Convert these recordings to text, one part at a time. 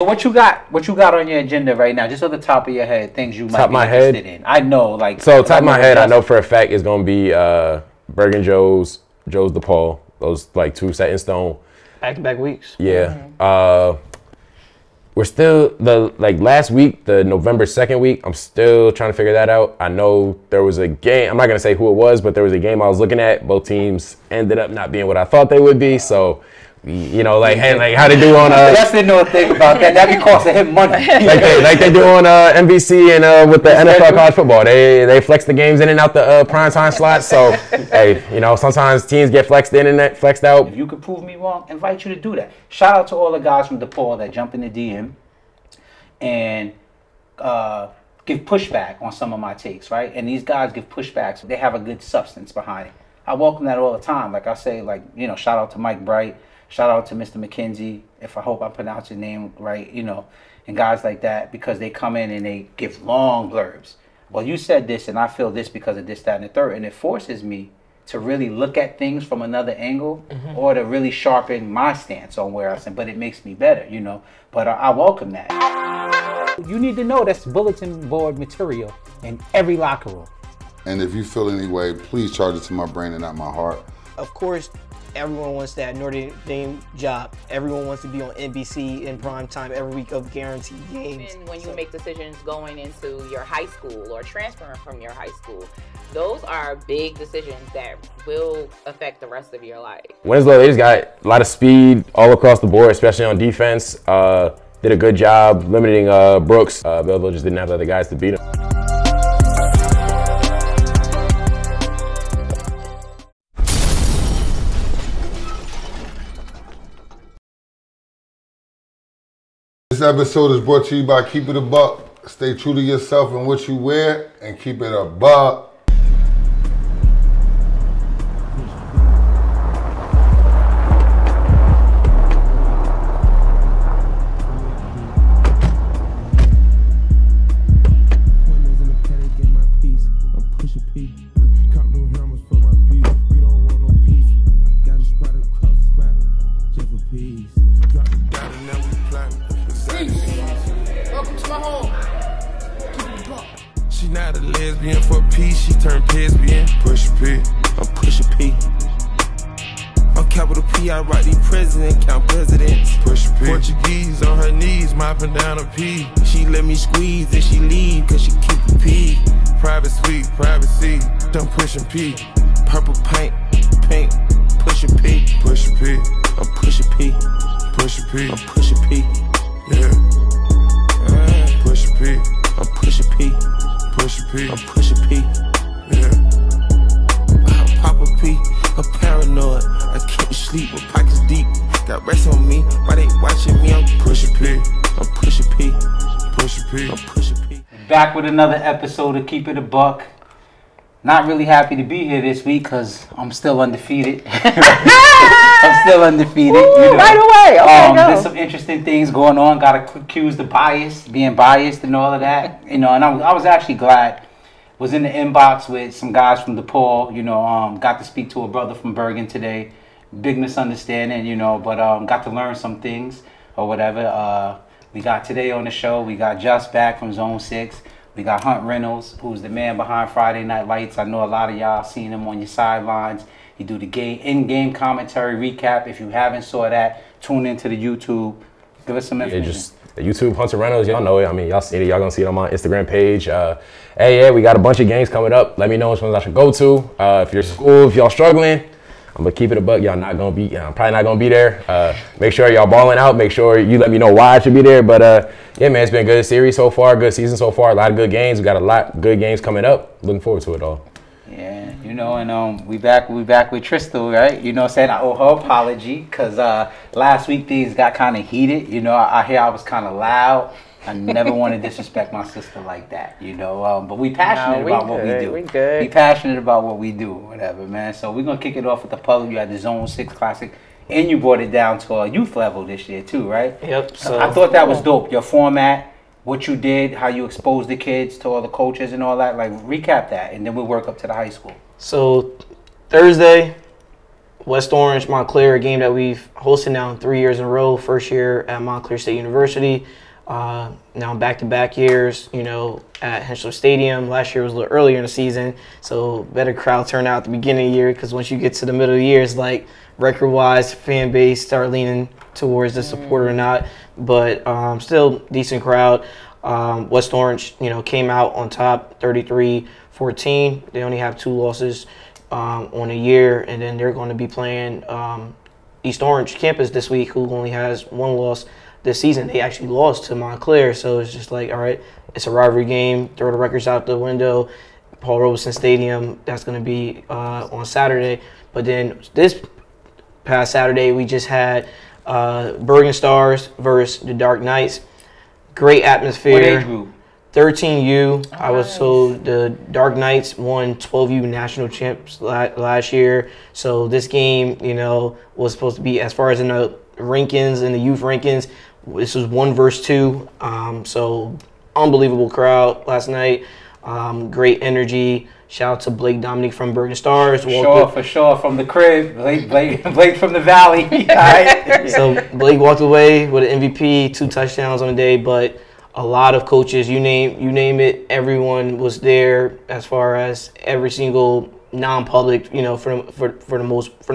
So what you got on your agenda right now? Just on the top of your head, things you might be interested in. I know, like. So top of my head, I know for a fact it's gonna be Bergen Joe's DePaul. Those like 2 set in stone. Back-to-back weeks. Yeah. We're still last week, the November 2nd week. I'm still trying to figure that out. I know there was a game. I'm not gonna say who it was, but there was a game I was looking at. Both teams ended up not being what I thought they would be. So. You know, like, hey, like how they do on Just didn't know a thing about that. That be costing him money. like they do on NBC and with the NFL college football. They flex the games in and out the primetime slots. So hey, you know, sometimes teams get flexed in and flexed out. If you could prove me wrong, invite you to do that. Shout out to all the guys from DePaul that jump in the DM and give pushback on some of my takes, right? And these guys give pushbacks. They have a good substance behind it. I welcome that all the time. Like I say, like, you know, shout out to Mike Bright. Shout out to Mr. McKenzie, if I hope I pronounce your name right, you know, and guys like that, because they come in and they give long blurbs. Well, you said this, and I feel this because of this, that, and the third, and it forces me to really look at things from another angle or to really sharpen my stance on where I stand, but it makes me better, you know, but I welcome that. You need to know that's bulletin board material in every locker room. And if you feel any way, please charge it to my brain and not my heart. Of course, everyone wants that Notre Dame job. Everyone wants to be on NBC in prime time every week of guaranteed games. And when you make decisions going into your high school or transferring from your high school, those are big decisions that will affect the rest of your life. Winslow, they just got a lot of speed all across the board, especially on defense. Did a good job limiting Brooks. Belleville just didn't have the other guys to beat him. This episode is brought to you by Keep It a Buck. Stay true to yourself and what you wear, and keep it a buck. She let me squeeze and she leave cause she keep a pee. Private suite, privacy, don't push and pee. Purple paint, pink, push and pee. Push and pee, I'm push and pee. Push and pee, I'm push and pee. Yeah. Push and pee, I'm push and pee. Push and pee, I'm push and pee. Yeah. I pop a pee, I'm paranoid. I can't sleep with pockets deep. Got rest on me, why they watching me? I'm push and pee. I'm push a P, push a P, I'm push a P. Back with another episode of Keep It a Buck. Not really happy to be here this week because I'm still undefeated. I'm still undefeated. Ooh, you know. Right away. Okay, there's some interesting things going on. Got to accuse the being biased and all of that. You know, and I was actually glad. Was in the inbox with some guys from DePaul. You know, got to speak to a brother from Bergen today. Big misunderstanding, you know, but got to learn some things or whatever. We got today on the show, we got Just back from Zone6ix. We got Hunter Reynolds, who's the man behind Friday Night Lights. I know a lot of y'all seen him on your sidelines. He do the in-game commentary recap. If you haven't saw that, tune into the YouTube. Give us some information. Just the YouTube, Hunter Reynolds, y'all know it. I mean, y'all see it. Y'all gonna see it on my Instagram page. Hey, yeah, we got a bunch of games coming up. Let me know which ones I should go to. If you're school, if y'all struggling, I'm gonna keep it a buck. Y'all not gonna be. I'm probably not gonna be there. Make sure y'all balling out. Make sure you let me know why I should be there. But yeah, man, it's been a good series so far. Good season so far. A lot of good games. We got a lot of good games coming up. Looking forward to it all. Yeah, you know, and we back with Tristal, right? You know what I'm saying? I owe her apology because last week things got kind of heated. You know, I hear I was kind of loud. I never want to disrespect my sister like that, you know. But we passionate about what we do. We passionate about what we do, whatever, man. So we're gonna kick it off with the public. You had the Zone6ix Classic, and you brought it down to a youth level this year too, right? Yep. So I thought that was dope. Your format, what you did, how you exposed the kids to all the coaches and all that. Like recap that, and then we'll work up to the high school. So Thursday West Orange, Montclair, a game that we've hosted now 3 years in a row. First year at Montclair State University. Now back-to-back years, at Henschel Stadium. Last year was a little earlier in the season, so better crowd turnout at the beginning of the year, because once you get to the middle of the year, it's like record-wise, fan base start leaning towards the supporter or not. But still decent crowd. West Orange, came out on top 33-14. They only have 2 losses on a year, and then they're going to be playing East Orange campus this week, who only has 1 loss this season. They actually lost to Montclair, so it's just like, all right, it's a rivalry game. Throw the records out the window. Paul Robeson Stadium, that's going to be on Saturday. But then this past Saturday, we just had Bergen Stars versus the Dark Knights. Great atmosphere. What age group? 13U. Oh, I was told the Dark Knights won 12U national champs last year. So this game, was supposed to be, as far as in the rankings, in the youth rankings, this was 1 versus 2. So unbelievable crowd last night. Great energy. Shout out to Blake Dominique from Bergen Stars. For sure, from the crib. Blake from the valley. So Blake walked away with an MVP, 2 touchdowns on the day, but a lot of coaches, you name it, everyone was there, as far as every single non-public, for the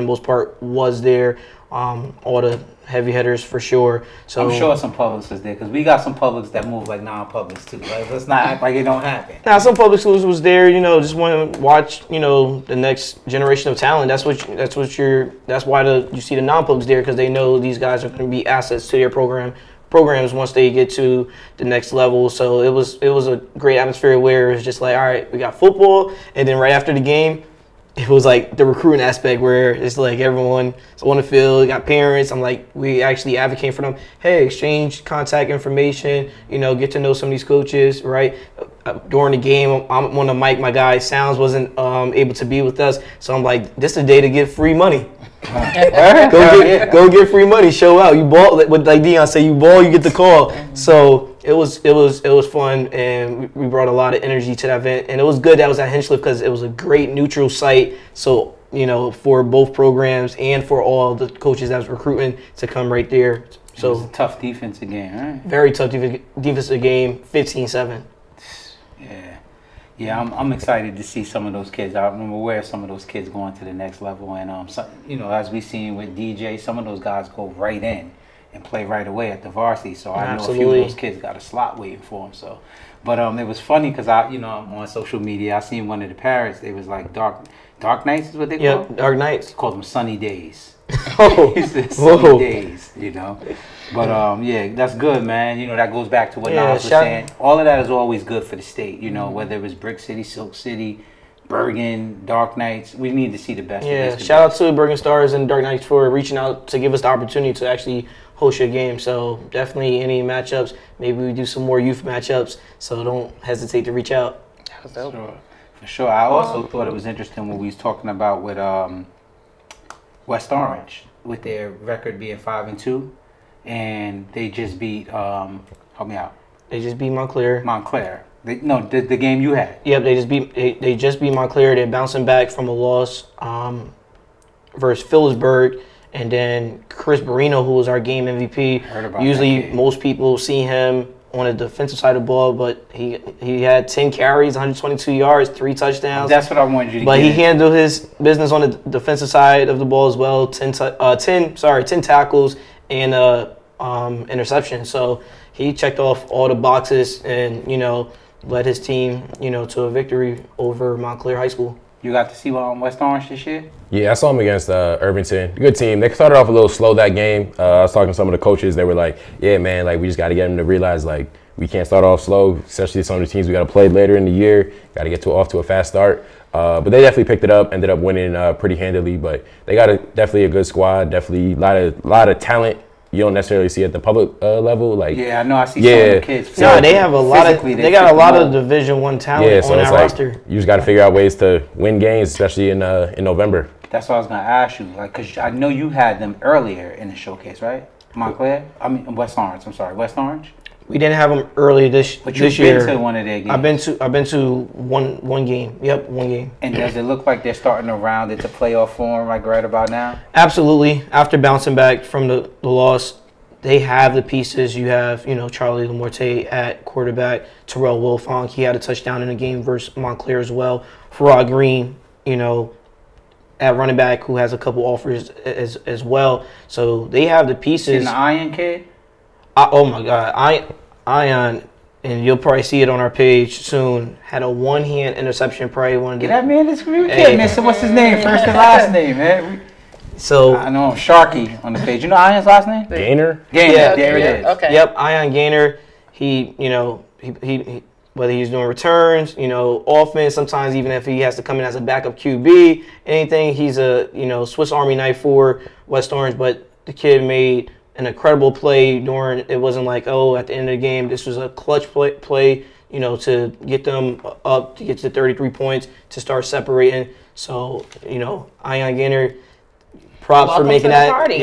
most part was there. All the heavy hitters for sure. So I'm sure some publics is there, because we got some publics that move like non-publics too. Like, let's not act like it don't happen. Now, some public schools was there, just want to watch, the next generation of talent. That's why you see the non-publics there, because they know these guys are going to be assets to their programs once they get to the next level. So it was a great atmosphere where it was just like, all right, we got football, and then right after the game, it was like the recruiting aspect, where it's like everyone's on the field, you got parents. I'm like, we actually advocate for them. Hey, exchange contact information, get to know some of these coaches, right? During the game, I'm on the mic. My guy Sounds wasn't able to be with us, so I'm like, this is the day to get free money. Go get free money. Show out. You ball, like Dion said, you ball, you get the call. So it was fun, and we brought a lot of energy to that event, and it was good that it was at Henschel, because it was a great neutral site. So for both programs and for all the coaches that was recruiting to come right there. So it was a tough defensive game, right? Very tough defensive game. 15-7. Yeah, I'm excited to see some of those kids. I'm aware of some of those kids going to the next level, and as we seen with DJ, some of those guys go right in and play right away at the varsity. So I know a few of those kids got a slot waiting for them. So, but it was funny, because I'm on social media, I seen one of the parents. They was like Dark Knights is what they call them? Dark Knights. They called them Sunny Days. Oh, sunny days, But yeah, that's good, man. That goes back to what Nas was saying. All of that is always good for the state. Whether it was Brick City, Silk City, Bergen, Dark Knights. We need to see the best. Yeah, shout out to Bergen Stars and Dark Knights for reaching out to give us the opportunity to actually host your game. So definitely any matchups, maybe we do some more youth matchups. So don't hesitate to reach out. For sure. I also thought it was interesting when we was talking about with West Orange, with their record being 5-2, and they just beat help me out. They just beat Montclair. The game you had. Yep, they just beat Montclair. They're bouncing back from a loss versus Phillipsburg, and then Chris Barino, who was our game MVP. Heard about Usually most people see him on the defensive side of the ball, but he had 10 carries, 122 yards, 3 touchdowns. That's what I wanted you to get. But he handled his business on the defensive side of the ball as well. 10 tackles and interception. So he checked off all the boxes and led his team to a victory over Montclair High School. You got to see West Orange this year? Yeah, I saw them against Irvington. Good team. They started off a little slow that game. I was talking to some of the coaches. They were like, yeah, man, like we just got to get them to realize like we can't start off slow, especially some of the teams we got to play later in the year. Got to get off to a fast start. But they definitely picked it up, ended up winning pretty handily. But they got definitely a good squad, definitely a lot of talent. You don't necessarily see at the public level, like I know I see some of the kids. No, they have a lot of got a lot of Division I talent on that roster. You just got to figure out ways to win games, especially in November. That's what I was gonna ask you, like, cause I know you had them earlier in the showcase, right? Montclair, West Orange. I'm sorry, West Orange. We didn't have them early this But you've year. been to one of their games. I've been to one game. Yep, one game. And does it look like they're starting to round into playoff form like right about now? Absolutely. After bouncing back from the loss, they have the pieces. You have, Charlie Lamorte at quarterback, Terrell Wilfong. He had a touchdown in the game versus Montclair as well. Farrah Green, at running back, who has a couple offers as well. So they have the pieces. And the Iron kid? Oh my God, Ion, and you'll probably see it on our page soon, had a one-hand interception. Probably one of the. Get that man this week. Hey. What's his name? First and last name, man. So I know him, Sharky on the page. You know Ion's last name? Gainer? Yeah, there it is. Okay. Yep, Ion Gainer. He whether he's doing returns, offense. Sometimes even if he has to come in as a backup QB, anything, he's a Swiss Army knife for West Orange. But the kid made an incredible play during. It wasn't like, at the end of the game, this was a clutch play, to get them up, to get to 33 points, to start separating. So, Ion Gainer, props Welcome for making to the that. party.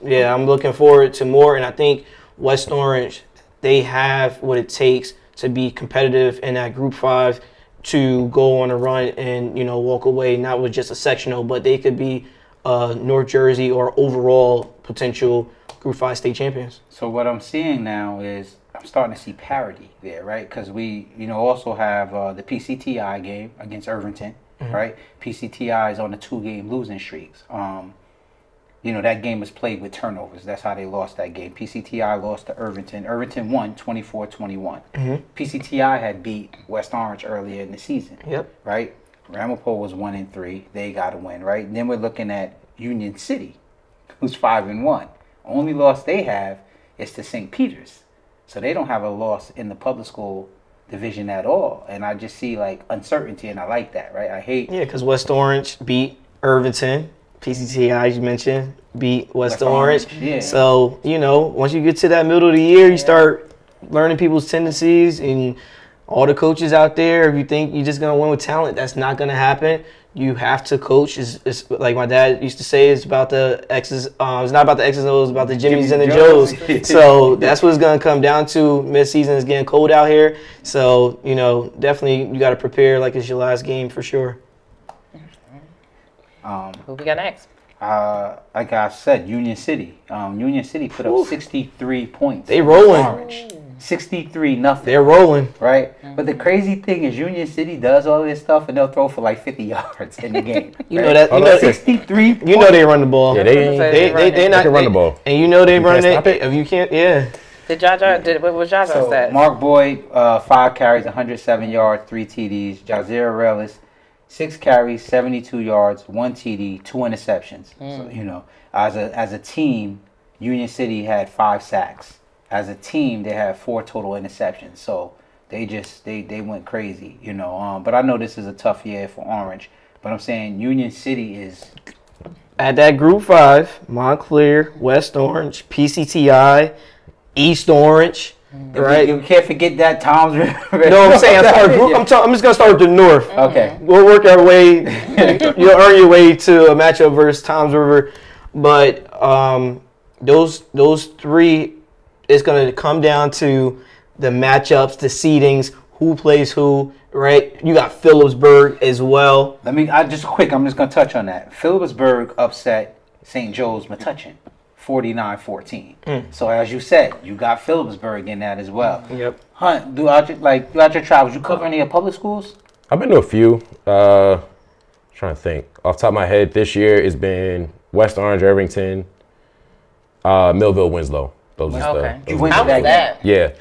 Yeah, I'm looking forward to more. And I think West Orange, they have what it takes to be competitive in that Group 5, to go on a run and, walk away, not with just a sectional, but they could be North Jersey or overall potential Group 5 state champions. So what I'm seeing now is I'm starting to see parity there, right? Because we, also have the PCTI game against Irvington, right? PCTI is on a 2-game losing streaks. That game was played with turnovers. That's how they lost that game. PCTI lost to Irvington. Irvington won 24-21. PCTI had beat West Orange earlier in the season. Yep. Right? Ramapo was 1-3. They got to win, right? And then we're looking at Union City, who's 5-1. Only loss they have is to St. Peter's. So they don't have a loss in the public school division at all. And I just see uncertainty, and I like that, right? I hate. Yeah, because West Orange beat Irvington. PCTI, as you mentioned, beat West Orange. Yeah. So, once you get to that middle of the year, you start learning people's tendencies, and all the coaches out there, if you think you're just going to win with talent, that's not going to happen. You have to coach. It's like my dad used to say, it's about the X's. It's not about the X's and O's, it's about the Jimmies and the Joes. So that's what it's going to come down to. Mid-season is getting cold out here. So, definitely you got to prepare like it's your last game for sure. Who we got next? Like I said, Union City. Union City put up 63 points. They rolling. Orange. 63-0. They're rolling. Right? But the crazy thing is Union City does all this stuff and they'll throw for 50 yards in the game. You know that. 63 You know they run the ball. Yeah, they not can run the ball. And they run it. stop it? If you can't, yeah. What was Jaja So stats? Mark Boyd, 5 carries, 107 yards, 3 TDs. Jazira Relis, 6 carries, 72 yards, 1 TD, 2 interceptions. So, as a team, Union City had 5 sacks. As a team, they had 4 total interceptions. So they went crazy, But I know this is a tough year for Orange. But I'm saying Union City is At that Group 5, Montclair, West Orange, PCTI, East Orange. Right. You can't forget that Tom's River. No, I'm saying I'm just gonna start with the North. Okay. We'll work our way. You'll earn your way to a matchup versus Tom's River, but those 3, it's gonna come down to the matchups, the seedings, who plays who. Right. You got Phillipsburg as well. I'm just gonna touch on that. Phillipsburg upset St. Joe's Metuchen, 49-14. So as you said, you got Phillipsburg in that as well. Yep. Hunt, throughout your travels, you cover any of public schools? I've been to a few. Trying to think. Off the top of my head, this year it's been West Orange, Irvington, Millville, Winslow. Those Okay. You went How to was that that? Yeah.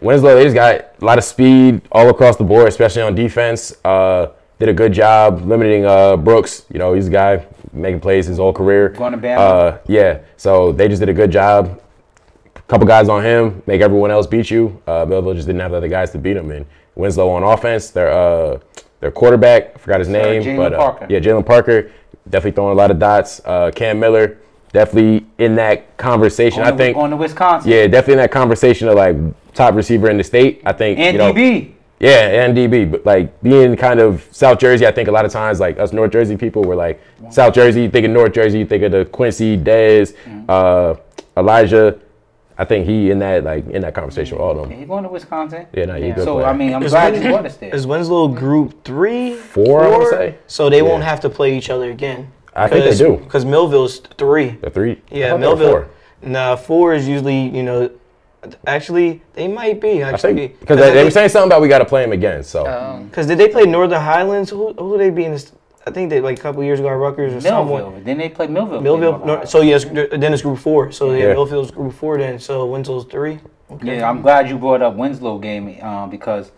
Winslow, they just got a lot of speed all across the board, especially on defense. Did a good job limiting Brooks. He's a guy making plays his whole career. Going to Bama? Yeah. So they just did a good job. A couple guys on him, make everyone else beat you. Millville just didn't have the other guys to beat him. And Winslow on offense, their quarterback, I forgot his name. Jalen Parker. Yeah, Jalen Parker, definitely throwing a lot of dots. Cam Miller, definitely in that conversation. I think going to Wisconsin. Yeah, definitely in that conversation of top receiver in the state. I think And DB. Yeah, and DB, but being kind of South Jersey, I think a lot of times us North Jersey people were South Jersey, you think of North Jersey, you think of the Quincy, Dez, Elijah. I think he in that conversation with all of them. He's going to Wisconsin. Yeah, no, he's a good So player. I mean, I'm glad you brought us there. Is Winslow Group 3? 4, I would say. So they won't have to play each other again. I think they do. Because Millville's 3. The 3. Yeah, Millville. Nah, 4 is usually, actually, they might be, actually. Because they were saying something about we got to play him again, so. Because did they play Northern Highlands? Who they be in this? I think they, like, a couple years ago at Rutgers or someone. Millville. Then they played Millville. So, yes, then it's Group 4. So, yeah, Millville's Group 4 then. So, Winslow's 3. Okay. Yeah, I'm glad you brought up Winslow game because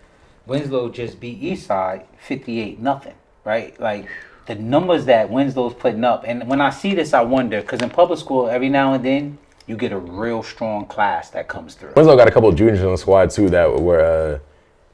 Winslow just beat Eastside 58-0, right? Like, the numbers that Winslow's putting up. And when I see this, I wonder, because in public school, every now and then, you get a real strong class that comes through. Winslow got a couple of juniors on the squad, too, that were,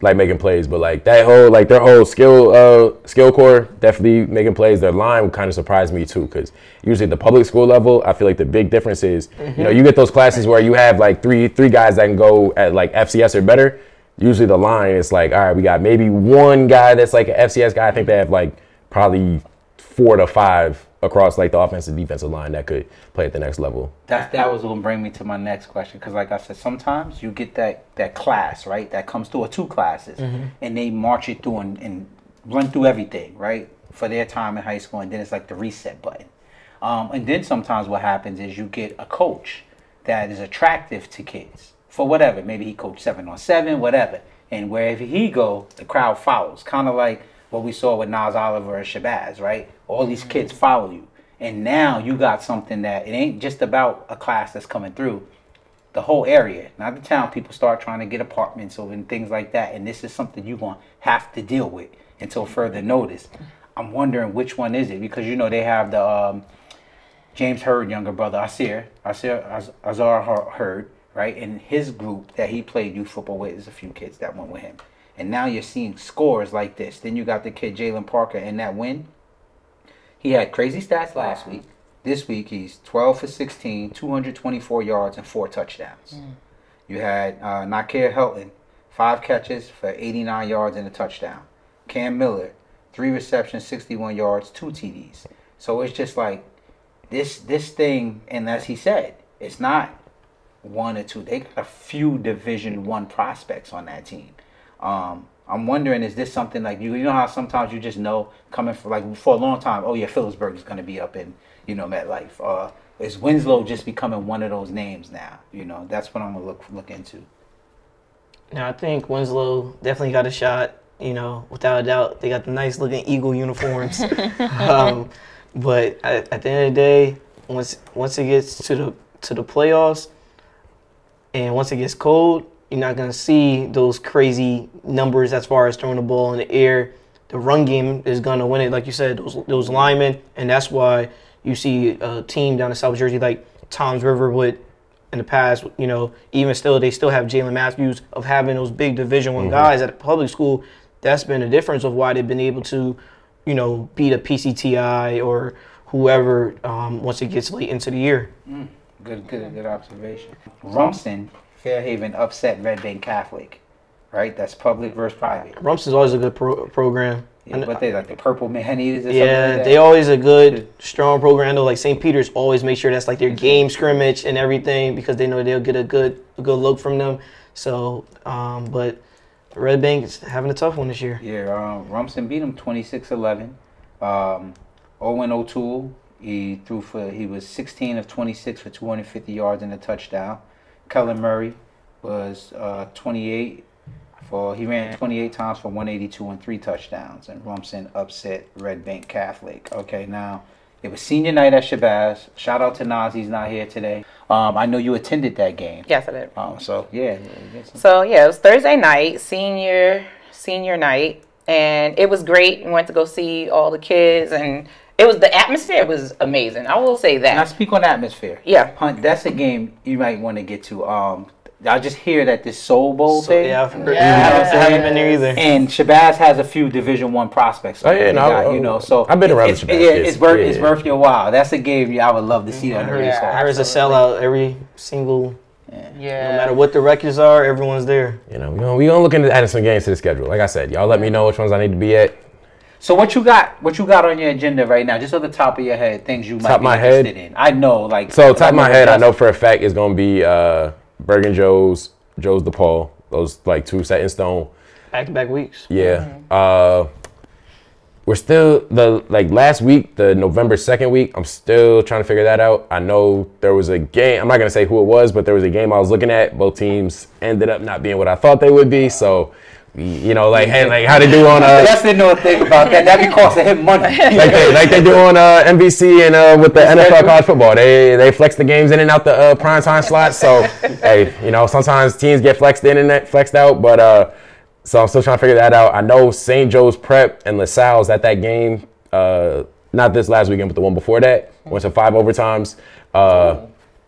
making plays. But, their whole skill core, definitely making plays. Their line kind of surprised me, too, because usually at the public school level, I feel like the big difference is, you get those classes where you have, three guys that can go at, FCS or better. Usually the line is all right, we got maybe one guy that's, an FCS guy. I think they have, probably 4 to 5 across the offensive defensive line that could play at the next level. That was going to bring me to my next question because, like I said, sometimes you get that class, right, that comes through, or 2 classes, and they march it through and run through everything, right, for their time in high school, and then it's like the reset button. And then sometimes what happens is you get a coach that is attractive to kids for whatever. Maybe he coached 7-on-7, whatever, and wherever he go, the crowd follows, kind of like what we saw with Nas Oliver and Shabazz, right? All these kids follow you. And now you got something that it ain't just about a class that's coming through. The whole area, not the town, people start trying to get apartments and things like that. And this is something you're going to have to deal with until further notice. I'm wondering which one is it? Because, they have the James Hurd younger brother, Azar Hurd, right? And his group that he played youth football with, there's a few kids that went with him. And now you're seeing scores like this. Then you got the kid Jalen Parker in that win. He had crazy stats last week. This week he's 12 for 16, 224 yards and 4 touchdowns. You had Nakir Helton, 5 catches for 89 yards and a touchdown. Cam Miller, 3 receptions, 61 yards, 2 TDs. So it's just like this thing, and as he said, it's not 1 or 2. They got a few Division I prospects on that team. I'm wondering, is this something like you know how sometimes you just know coming for a long time, oh yeah, Phillipsburg is going to be up in, MetLife. Is Winslow just becoming one of those names now? That's what I'm going to look into. Now, I think Winslow definitely got a shot, without a doubt. They got the nice looking Eagle uniforms. But at the end of the day, once it gets to the playoffs and once it gets cold, you're not going to see those crazy numbers as far as throwing the ball in the air. The run game is going to win it, like you said, those linemen. And that's why you see a team down in South Jersey like Toms River would in the past, even still, they still have Jalen Matthews of having those big Division I guys at a public school. That's been the difference of why they've been able to, beat a PCTI or whoever once it gets late into the year. Good observation. Rumson, Fairhaven upset Red Bank Catholic, right? That's public versus private. Rumson's always a good program. Yeah, but they like the Purple Man-Eaters or something like that? They always a good, strong program. Though, like St. Peter's always make sure that's like their game scrimmage and everything because they know they'll get a good look from them. So, but Red Bank is having a tough one this year. Yeah, Rumson beat them 26-11. Owen O'Toole, he was 16 of 26 for 250 yards and a touchdown. Kellen Murray was 28 he ran 28 times for 182 and 3 touchdowns. And Rumson upset Red Bank Catholic. Okay, now it was senior night at Shabazz. Shout out to Nas, he's not here today. I know you attended that game. Yes, I did. So yeah. So yeah, it was Thursday night, senior night, and it was great. We went to go see all the kids, and the atmosphere was amazing. I will say that. Now speak on atmosphere. Yeah. Hunt, that's a game you might want to get to. I just hear that this Soul Bowl thing. Yeah, I haven't been there either. And Shabazz has a few Division I prospects. Oh yeah, so I've been around Shabazz. Yeah, it's worth your while. That's a game I would love to see on the race. There's a sellout every single. Yeah. No matter what the records are, everyone's there. We're gonna look into adding some games to the schedule. Like I said, y'all let me know which ones I need to be at. So what you got on your agenda right now, just on the top of your head, things you might be interested in? I know, like... So top of my head, I know for a fact it's going to be Bergen Joe's DePaul. Those like 2 set in stone. Back-to-back weeks. Yeah. We're still last week, the November 2nd week. I'm still trying to figure that out. I know there was a game. I'm not gonna say who it was, but there was a game I was looking at. Both teams ended up not being what I thought they would be. So, hey, how they do on Just didn't know a thing about that. That be costing him money. like they do on NBC and with the NFL college football. They flex the games in and out the primetime slots. So, hey, sometimes teams get flexed in and flexed out, but. So I'm still trying to figure that out. I know St. Joe's Prep and LaSalle's at that game, not this last weekend, but the one before that. Went to 5 overtimes.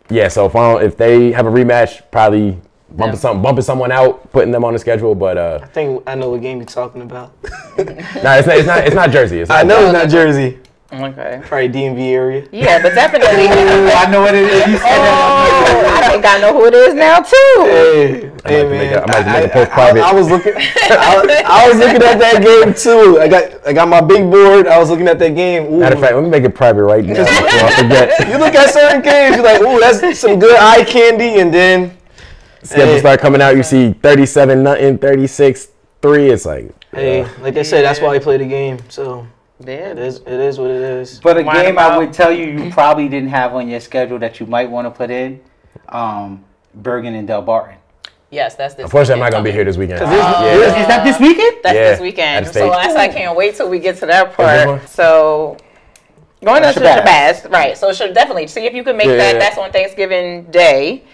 Yeah, so if they have a rematch, probably bumping someone out, putting them on the schedule. But I think I know what game you're talking about. it's not Jersey. I know it's not Jersey. Okay. Probably DMV area. Yeah, but definitely. I know what it is. I think I know who it is now too. Hey man, I might make a post private. I was looking. I was looking at that game too. I got my big board. I was looking at that game. Ooh. Matter of fact, let me make it private right now. Before I forget. You look at certain games, you're like, ooh, that's some good eye candy, and then schedule start coming out. You see 37-0, 36-3. It's like, hey, like I said, that's why I play the game. So. Yeah. It is what it is. But a game I would tell you probably didn't have on your schedule that you might want to put in, Bergen and Delbarton. Yes, that's this. Unfortunately, I'm not gonna be here this weekend. Is that this weekend? That's Yeah, this weekend. at So State. I can't wait till we get to that this part. one? So going to Shabazz. Shabazz, right? So should definitely see if you can make that. That's on Thanksgiving Day,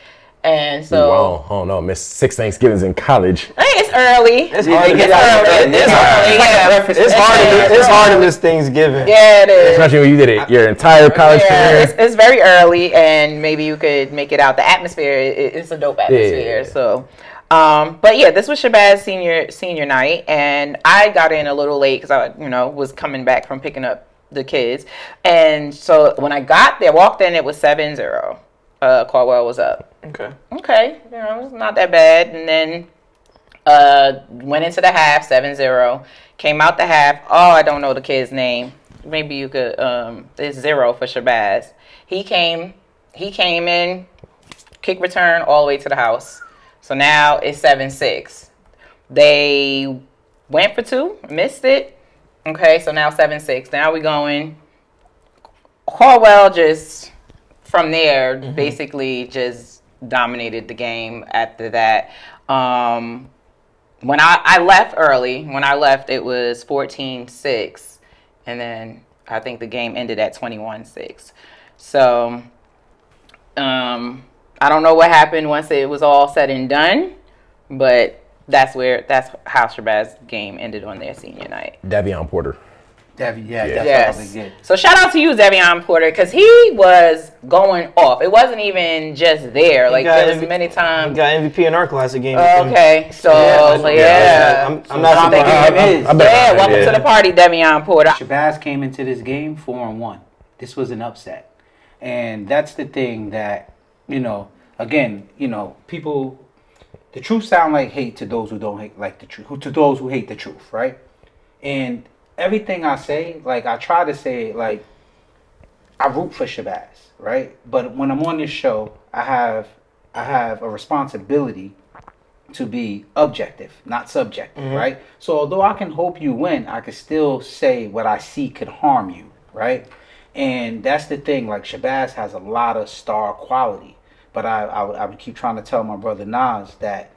and so. Wow, oh no, missed 6 Thanksgivings in college. Hey, it's early. It's hard to get It's hard to miss Thanksgiving. Yeah, it is. Especially when you did it your entire college Yeah, career. it's very early, and maybe you could make it out. The atmosphere, it's a dope atmosphere. Yeah. So, but yeah, this was Shabazz senior night, and I got in a little late because I, was coming back from picking up the kids, and so when I got there, walked in, it was 7-0. Caldwell was up. Okay, it's not that bad, and then went into the half 7-0. Came out the half. Oh, I don't know the kid's name. Maybe you could. It's 0 for Shabazz. He came in, kick return all the way to the house. So now it's 7-6. They went for 2, missed it. Okay, so now 7-6. Now we going. Caldwell just from there basically just dominated the game after that. When I left early, it was 14-6, and then I think the game ended at 21-6. So I don't know what happened once it was all said and done, but that's how Shabazz's game ended on their senior night. Davion Porter. That's all they get. So shout out to you, Davion Porter, because he was going off. It wasn't even just there. Like there was many times. He got MVP in our classic game. Okay, so I'm not thinking welcome to the party, Davion Porter. Shabazz came into this game 4-1. This was an upset, and that's the thing that people. The truth sound like hate to those who don't hate like the truth. To those who hate the truth, right? And everything I say, I try to say it I root for Shabazz, right? But when I'm on this show, I have a responsibility to be objective, not subjective, right? So although I can hope you win, I can still say what I see could harm you, right? And that's the thing. Shabazz has a lot of star quality, but I would keep trying to tell my brother Nas that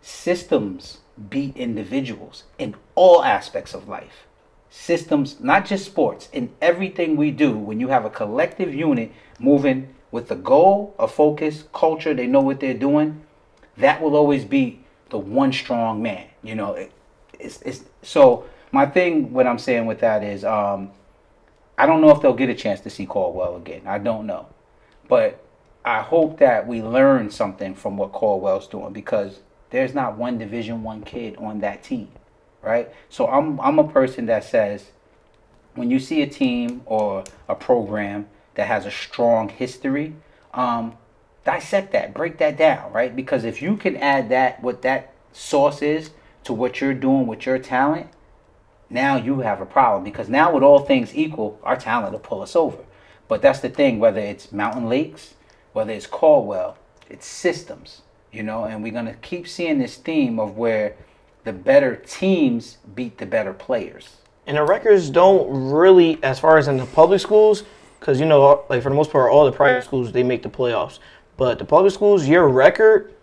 systems beat individuals in all aspects of life. Systems, not just sports, in everything we do, when you have a collective unit moving with a goal, a focus, culture, they know what they're doing, that will always be the one strong man. So my thing, what I'm saying with that is, I don't know if they'll get a chance to see Caldwell again. I don't know. But I hope that we learn something from what Caldwell's doing, because there's not one Division I kid on that team. Right? So I'm a person that says when you see a team or a program that has a strong history, dissect that, break that down, right? Because if you can add that, what that source is to what you're doing with your talent, now you have a problem, because now with all things equal, our talent will pull us over. But that's the thing, whether it's Mountain Lakes, whether it's Caldwell, it's systems. you know, and we're going to keep seeing this theme of where the better teams beat the better players. And the records don't really, as far as in the public schools, because, you know, like for the most part, all the private schools, they make the playoffs. But the public schools, your record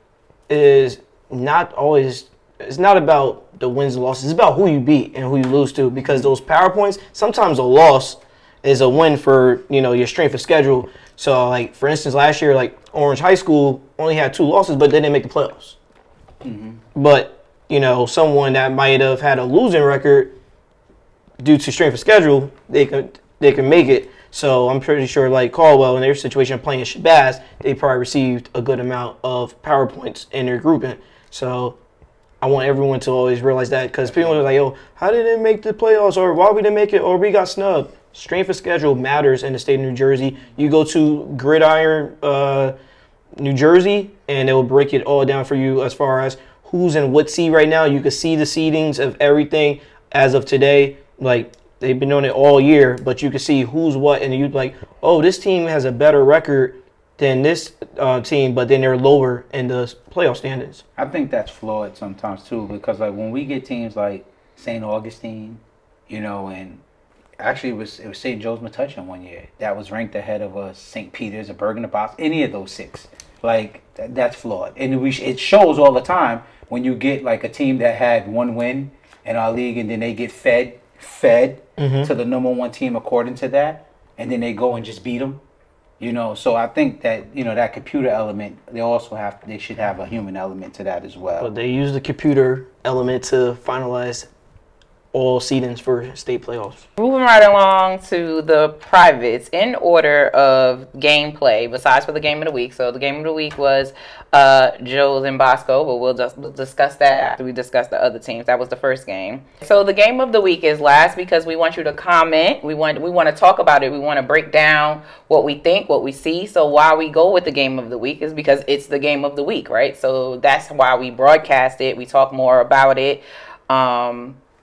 is not always, it's not about the wins and losses. It's about who you beat and who you lose to, because those PowerPoints, sometimes a loss is a win for, you know, your strength of schedule. So, like, for instance, last year, like, Orange High School only had 2 losses, but they didn't make the playoffs. But, you know, someone that might have had a losing record due to strength of schedule, they can make it. So I'm pretty sure, like Caldwell, in their situation playing at Shabazz, they probably received a good amount of PowerPoints in their grouping. So I want everyone to always realize that, because people are like, yo, how did they make the playoffs, or why we didn't make it, or we got snubbed. Strength of schedule matters in the state of New Jersey. You go to Gridiron, New Jersey, and it will break it all down for you as far as who's in what seed right now. You can see the seedings of everything as of today. Like, they've been doing it all year, but you can see who's what, and you're like, oh, this team has a better record than this team, but then they're lower in the playoff standings. I think that's flawed sometimes too, because like when we get teams like St. Augustine, you know, and actually it was St. Joe's Metuchen one year that was ranked ahead of St. Peter's, a Bergen, any of those 6. Like that's flawed, and it shows all the time when you get like a team that had 1 win in our league, and then they get fed to the number 1 team according to that, and then they go and just beat them, you know. So I think that, you know, that computer element, they should have a human element to that as well. But they use the computer element to finalize all seedings for state playoffs. Moving right along to the privates in order of gameplay, besides for the game of the week. So the game of the week was Joe's and Bosco, but we'll just discuss that after we discuss the other teams. That was the first game. So the game of the week is last because we want you to comment. We want to talk about it. We want to break down what we think, what we see. So why we go with the game of the week is because it's the game of the week, right? So that's why we broadcast it. We talk more about it.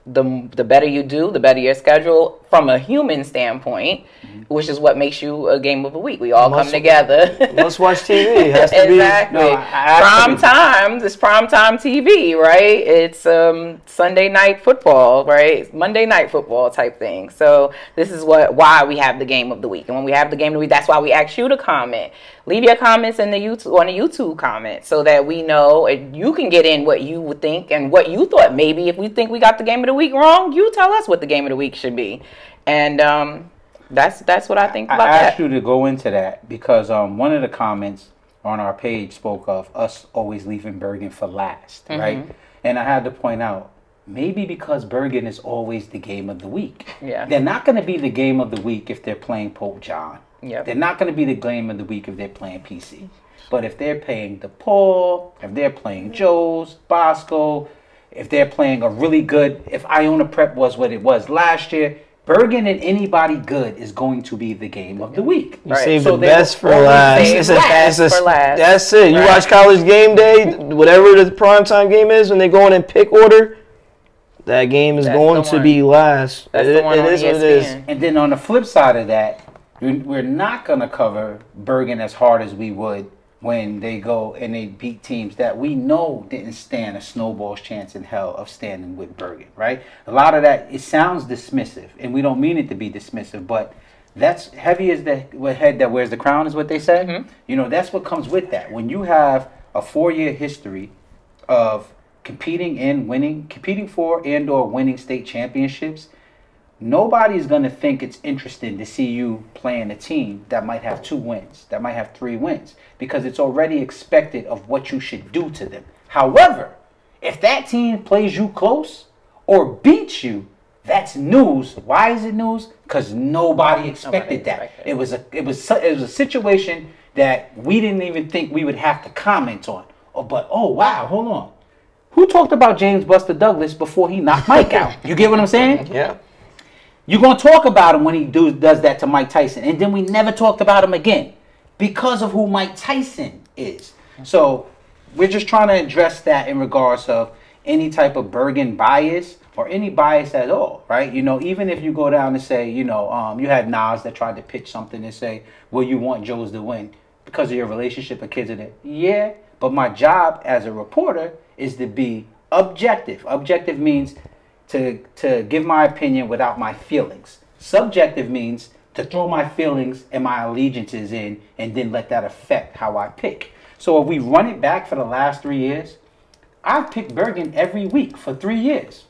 The better you do, the better your schedule from a human standpoint, which is what makes you a game of the week. We all come together. Must watch TV. It has to exactly. be. Prime time. This prime time TV, right? It's Sunday night football, right? Monday night football type thing. So this is why we have the game of the week. And when we have the game of the week, that's why we ask you to comment. Leave your comments in the YouTube comment so that we know, and you can get in what you would think and what you thought. Maybe if we think we got the game of the week wrong, you tell us what the game of the week should be. And that's what I think about that. I asked you to go into that because one of the comments on our page spoke of us always leaving Bergen for last, right? And I had to point out, maybe because Bergen is always the game of the week. Yeah. They're not going to be the game of the week if they're playing Pope John. Yep. They're not going to be the game of the week if they're playing PC. But if they're playing DePaul, if they're playing Joe's, Bosco, if they're playing a really good, if Iona Prep was what it was last year, Bergen and anybody good is going to be the game of the week. You save the best for last. That's it. You watch College Game Day, whatever the primetime game is, when they go in pick order, that game is going to be last. That's the one on ESPN. What it is. And then on the flip side of that, we're not going to cover Bergen as hard as we would when they go and they beat teams that we know didn't stand a snowball's chance in hell of standing with Bergen, right? A lot of that, it sounds dismissive, and we don't mean it to be dismissive, but that's heavy as the head that wears the crown is what they say. You know, that's what comes with that. When you have a 4-year history of competing for and or winning state championships, nobody's going to think it's interesting to see you playing a team that might have 2 wins, that might have 3 wins, because it's already expected of what you should do to them. However, if that team plays you close or beats you, that's news. Why is it news? Because nobody expected that. It was a situation that we didn't even think we would have to comment on. Oh wow, hold on. Who talked about James Buster Douglas before he knocked Mike out? You get what I'm saying? Yeah. You're going to talk about him when he does that to Mike Tyson. And then we never talked about him again because of who Mike Tyson is. So we're just trying to address that in regards of any type of Bergen bias or any bias at all, right? You know, even if you go down and say, you know, you had Nas that tried to pitch something and say, well, you want Joe's to win because of your relationship with kids in it. Yeah, But my job as a reporter is to be objective. Objective means to give my opinion without my feelings. Subjective means to throw my feelings and my allegiances in and then let that affect how I pick. So if we run it back for the last 3 years, I've picked Bergen every week for 3 years.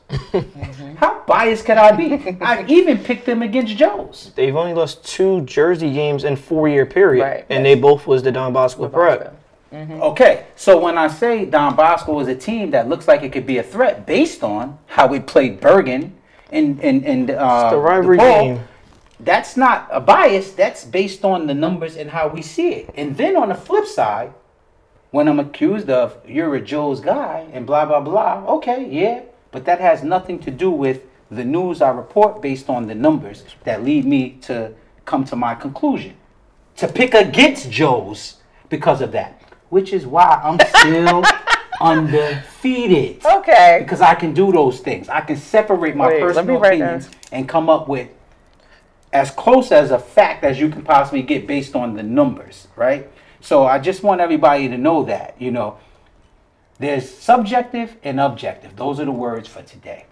How biased can I be? I've even picked them against Joe's. They've only lost 2 Jersey games in 4-year period, Right. and they both was the Don Bosco prep. Okay, so when I say Don Bosco is a team that looks like it could be a threat based on how it played Bergen and The rivalry DePaul, game. that's not a bias. That's based on the numbers and how we see it. And then on the flip side, when I'm accused of you're a Joe's guy and blah, blah, blah, okay, yeah. But that has nothing to do with the news I report based on the numbers that lead me to come to my conclusion. To pick against Joe's because of that. Which is why I'm still undefeated. Okay. Because I can do those things. I can separate my Wait, let me personal write opinions and come up with as close as a fact as you can possibly get based on the numbers, right? So I just want everybody to know that, you know, there's subjective and objective. Those are the words for today.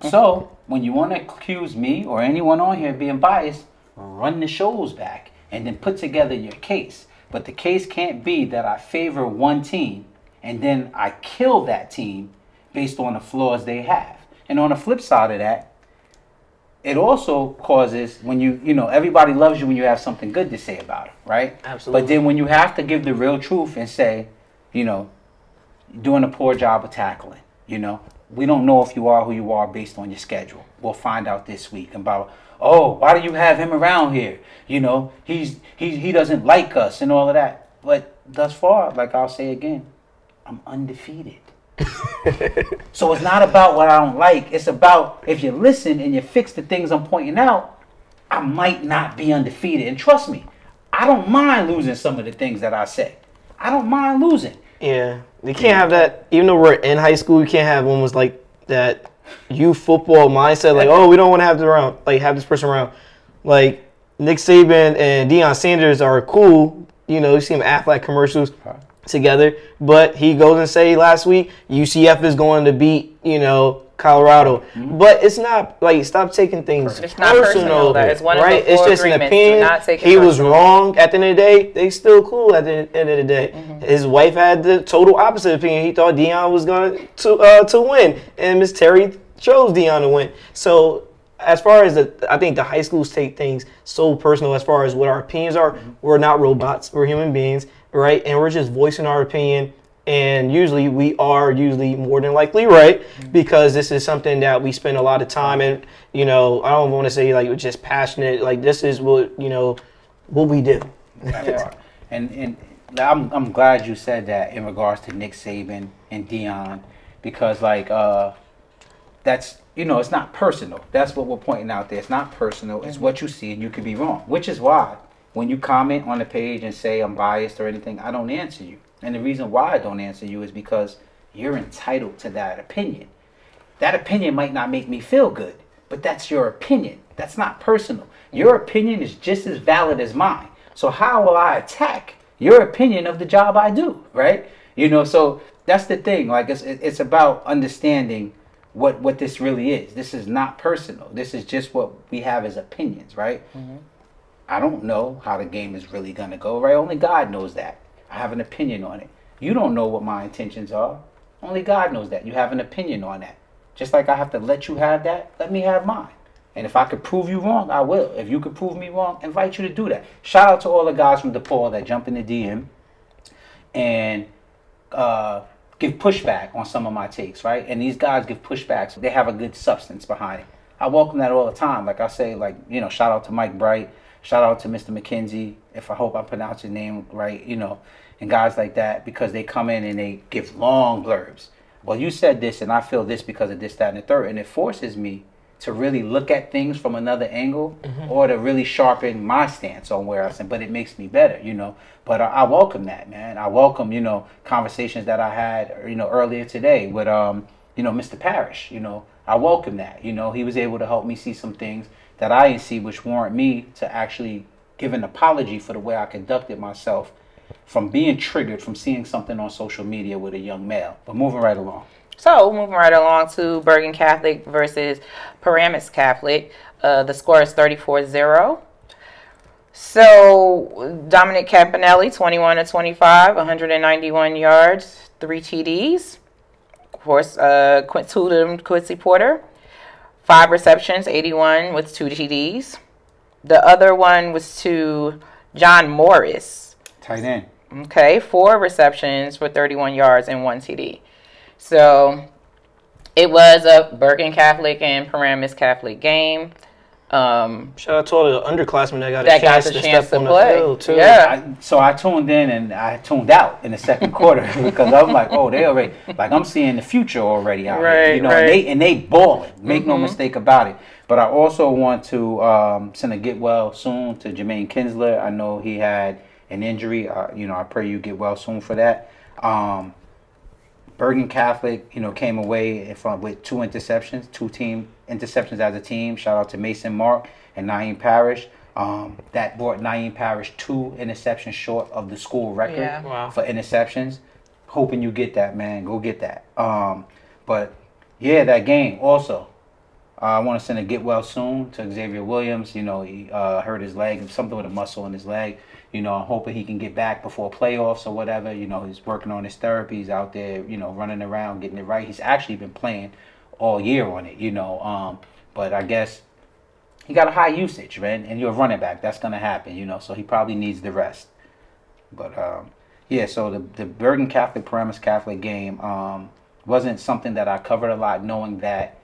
So when you want to accuse me or anyone on here being biased, run the shows back and then put together your case. But the case can't be that I favor one team and then I kill that team based on the flaws they have. And on the flip side of that, it also causes when you know, everybody loves you when you have something good to say about it, right? Absolutely. But then when you have to give the real truth and say, you know, you're doing a poor job of tackling, you know, we don't know if you are who you are based on your schedule. We'll find out this week about, oh, why do you have him around here? You know, he doesn't like us and all of that. But thus far, like I'll say again, I'm undefeated. So it's not about what I don't like. It's about if you listen and you fix the things I'm pointing out, I might not be undefeated. And trust me, I don't mind losing some of the things that I say. I don't mind losing. Yeah, you can't have that. Even though we're in high school, you can't have almost like that youth football mindset. Like, oh, we don't want to have this person around. Like Nick Saban and Deion Sanders are cool. You know, you see them act like commercials together. But he goes and say last week, UCF is going to beat, you know, Colorado. But it's not like, stop taking things It's not personal. That is one of right? the It's four just an agreements. Do opinion. not take it He was personal. wrong at the end of the day. They still cool at the end of the day. His wife had the total opposite opinion. He thought Deion was going to win, and Miss Terry chose Deion to win. So as far as I think the high schools take things so personal as far as what our opinions are. We're not robots. We're human beings, right? And we're just voicing our opinion. And usually we are more than likely right, because this is something that we spend a lot of time in. You know, I don't want to say like we're just passionate. Like this is what, you know, what we do. And I'm glad you said that in regards to Nick Saban and Deion, because like that's, you know, it's not personal. That's what we're pointing out there. It's not personal. It's what you see, and you could be wrong. Which is why when you comment on the page and say I'm biased or anything, I don't answer you. And the reason why I don't answer you is because you're entitled to that opinion. That opinion might not make me feel good, but that's your opinion. That's not personal. Your opinion is just as valid as mine. So how will I attack your opinion of the job I do, right? You know, so that's the thing. Like it's about understanding what this really is. This is not personal. This is just what we have as opinions, right? I don't know how the game is really going to go, right? Only God knows that. I have an opinion on it. You don't know what my intentions are. Only God knows that. You have an opinion on that. Just like I have to let you have that, let me have mine. And if I could prove you wrong, I will. If you could prove me wrong, invite you to do that. Shout out to all the guys from DePaul that jump in the DM and give pushback on some of my takes, right? And these guys give pushbacks. They have a good substance behind it. I welcome that all the time. Like I say, like, you know, shout out to Mike Bright. Shout out to Mr. McKenzie, if I hope I pronounce his name right, you know, and guys like that, because they come in and they give long blurbs. Well, you said this, and I feel this because of this, that, and the third. And it forces me to really look at things from another angle or to really sharpen my stance on where I stand. But it makes me better, you know. But I welcome that, man. I welcome, you know, conversations that I had, you know, earlier today with, you know, Mr. Parrish. You know, I welcome that. You know, he was able to help me see some things that I didn't see, which warrant me to actually give an apology for the way I conducted myself from being triggered from seeing something on social media with a young male. But moving right along. So moving right along to Bergen Catholic versus Paramus Catholic. The score is 34-0. So Dominic Campanelli, 21-25, 191 yards, 3 TDs. Of course, two of them Quincy Porter, 5 receptions, 81 with 2 TDs. The other one was to John Morris. Tight end. Okay, 4 receptions for 31 yards and 1 TD. So it was a Bergen Catholic and Paramus Catholic game. Shout out to all the underclassmen that got a chance to step on the field too. Yeah. So I tuned in and I tuned out in the second quarter because I was like, oh, they already, like, I'm seeing the future already out here, you know, and they balling. Make no mistake about it. But I also want to send a get well soon to Jermaine Kinsler. I know he had an injury. You know, I pray you get well soon for that. Bergen Catholic, you know, came away with 2 interceptions, 2 team interceptions as a team. Shout out to Mason Mark and Naeem Parrish. That brought Naeem Parrish 2 interceptions short of the school record for interceptions. Hoping you get that, man. Go get that. But yeah, that game also. I want to send a get well soon to Xavier Williams. You know, he hurt his leg, something with a muscle in his leg. You know, I'm hoping he can get back before playoffs or whatever. You know, he's working on his therapy. He's out there, you know, running around, getting it right. He's actually been playing all year on it, you know. But I guess he got a high usage, man. And you're a running back. That's going to happen, you know. So he probably needs the rest. But, yeah, so the Bergen Catholic, Paramus Catholic game wasn't something that I covered a lot, knowing that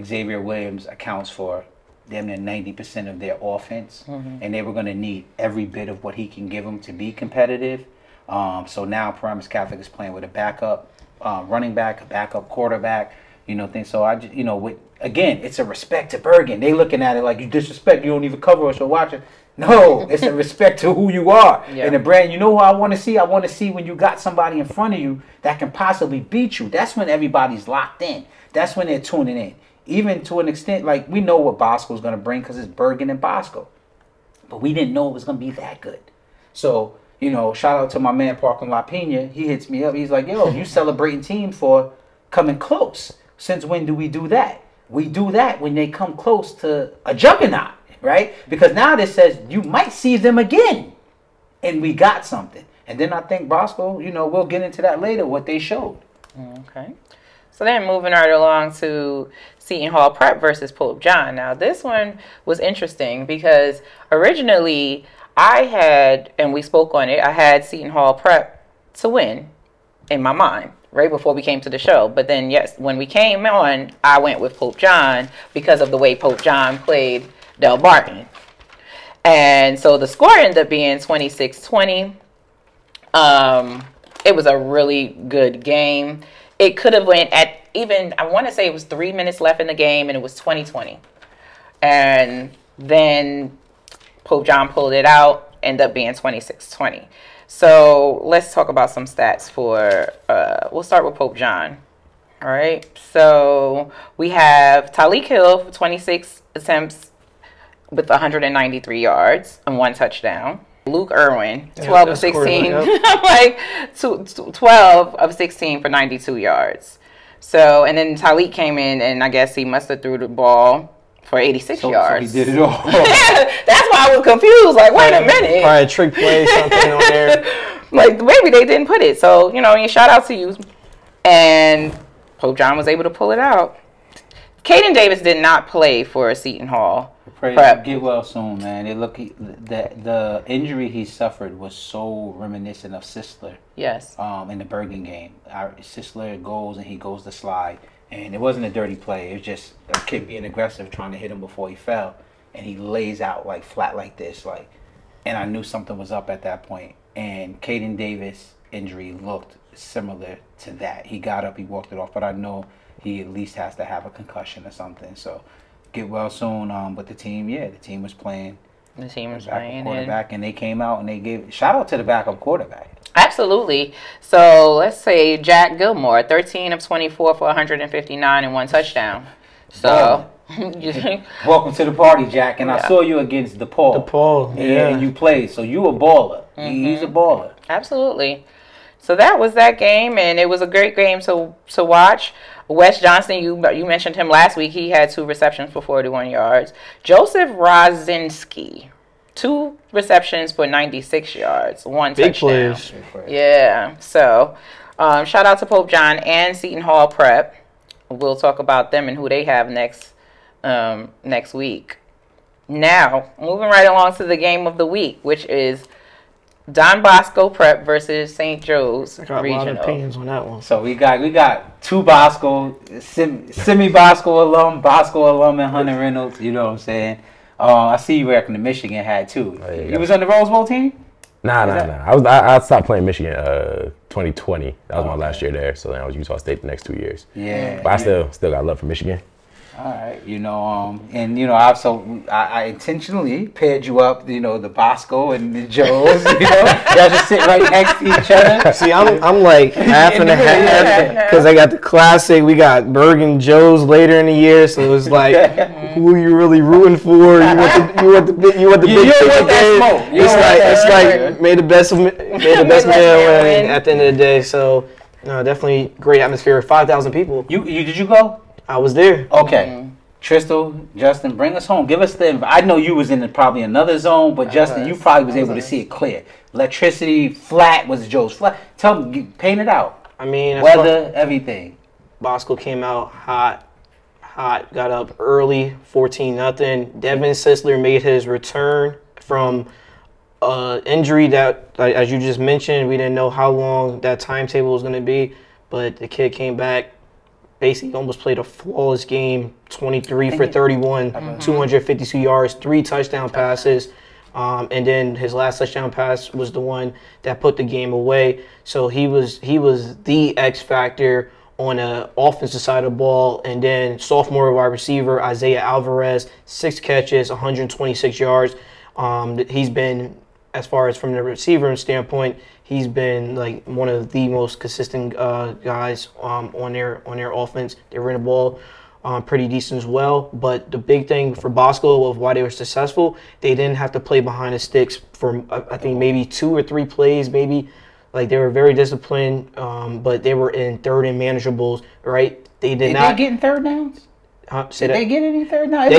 Xavier Williams accounts for damn near 90% of their offense, and they were going to need every bit of what he can give them to be competitive. So now Paramus Catholic is playing with a backup running back, a backup quarterback, you know, things. So I just, you know, again, it's a respect to Bergen. They looking at it like, you disrespect, you don't even cover us or watch it. No, it's a respect to who you are and the brand. You know who I want to see? I want to see when you got somebody in front of you that can possibly beat you. That's when everybody's locked in. That's when they're tuning in. Even to an extent, like, we know what Bosco's going to bring because it's Bergen and Bosco. But we didn't know it was going to be that good. So, you know, shout out to my man, Parkin La Pena. He hits me up. He's like, yo, you celebrating team for coming close. Since when do we do that? We do that when they come close to a juggernaut, right? Because now this says you might see them again. And we got something. And then I think Bosco, you know, we'll get into that later, what they showed. Okay. So then moving right along to Seton Hall Prep versus Pope John. Now this one was interesting because originally I had, and we spoke on it, I had Seton Hall Prep to win in my mind right before we came to the show. But then, yes, when we came on, I went with Pope John because of the way Pope John played Delbarton. And so the score ended up being 26-20. It was a really good game. It could have went at even, I want to say it was 3 minutes left in the game, and it was 20-20. And then Pope John pulled it out, ended up being 26-20. So let's talk about some stats for, we'll start with Pope John. All right. So we have Talik Hill for 26 attempts with 193 yards and 1 touchdown. Luke Irwin, 12 of 16, like 12 of 16 for 92 yards. So, and then Talik came in, and I guess he must have threw the ball for 86 yards. So he did it all. That's why I was confused. Like, wait a minute. Probably a trick play, something on there. Like, maybe they didn't put it. So, you know, shout out to you. And Pope John was able to pull it out. Caden Davis did not play for Seton Hall. Prep. Get well soon, man. The injury he suffered was so reminiscent of Sisler. Yes. In the Bergen game, Sisler goes and he goes to slide, and it wasn't a dirty play. It was just a kid being aggressive, trying to hit him before he fell, and he lays out like flat like this, like. And I knew something was up at that point. And Caden Davis' injury looked similar to that. He got up, he walked it off, but I know he at least has to have a concussion or something. So. Get well soon, but the team was playing. The team was playing quarterback, and they came out and they gave shout out to the backup quarterback. Absolutely. So let's say Jack Gilmore, 13 of 24 for 159 and 1 touchdown. So Welcome to the party, Jack. And I saw you against DePaul. And you played, so you a baller. He's a baller. Absolutely. So that was that game, and it was a great game to watch. Wes Johnson, you mentioned him last week. He had 2 receptions for 41 yards. Joseph Rosinski, 2 receptions for 96 yards, 1 Big touchdown. plays. Yeah. So shout out to Pope John and Seton Hall Prep. We'll talk about them and who they have next week. Now, moving right along to the game of the week, which is Don Bosco Prep versus St. Joe's I got Regional. a lot of opinions on that one. So we got 2 Bosco, semi-Bosco alum and Hunter Reynolds. You know what I'm saying? I see you reckon the Michigan had 2. You was on the Rose Bowl team? Nah. I stopped playing Michigan 2020. That was my last year there. So then I was Utah State the next 2 years. Yeah. But I still got love for Michigan. All right, I intentionally paired you up, the Bosco and the Joes, y'all just sit right next to each other. See, I'm like half and a half because I got the Classic. We got Bergen Joes later in the year, so it's like, who are you really rooting for? You want the big ticket game. It's like may the best man win at the end of the day. So, no, definitely great atmosphere. 5,000 people. Did you go? I was there. Okay. Tristal, Justin, bring us home. Give us I know you was in probably another zone, but Justin, you probably was able to see it clear. Electricity, flat, was Joe's flat. Tell me, paint it out. I mean, weather, everything. Bosco came out hot, got up early, 14-0. Devin Sisler made his return from injury that, as you just mentioned, we didn't know how long that timetable was going to be, but the kid came back. Basically almost played a flawless game, 23 for 31, 252 yards, 3 touchdown passes. And then his last touchdown pass was the one that put the game away. So he was the X factor on the offensive side of the ball. And then sophomore wide receiver Isaiah Alvarez, 6 catches, 126 yards. He's been, as far as from the receiver standpoint, he's been like one of the most consistent guys on their offense. They ran the ball pretty decent as well. But the big thing for Bosco of why they were successful, they didn't have to play behind the sticks for I think maybe 2 or 3 plays, maybe. Like they were very disciplined, but they were in third and manageables, right? Did they getting third downs? Did they get any third downs?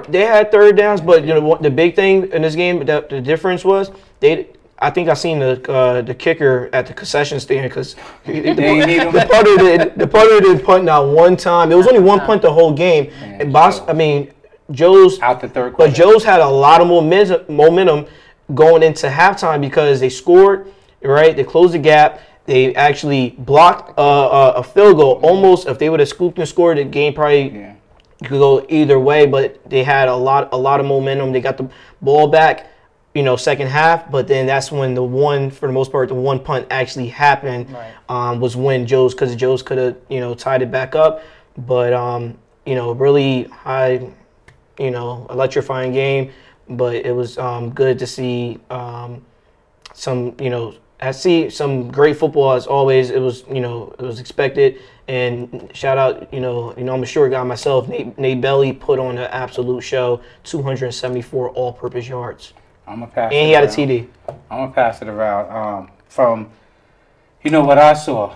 They had third downs, but the big thing in this game, the difference was I think I seen the kicker at the concession stand because the punter didn't punt not one time. There was only one punt the whole game. And Joe's out the third quarter. But Joe's had a lot of momentum going into halftime because they scored, right? They closed the gap. They actually blocked a field goal. Almost, if they would have scooped and scored, the game probably could go either way. But they had a lot of momentum. They got the ball back, second half. But then that's when for the most part, the one punt actually happened. Right. Was when Joe's could have, tied it back up. But really high, electrifying game. But it was good to see I see some great football as always. It was expected. And shout out, I'm a short guy myself. Nate Belly put on an absolute show, 274 all-purpose yards. I'm gonna pass. And he had a TD. I'm gonna pass it around. From, what I saw.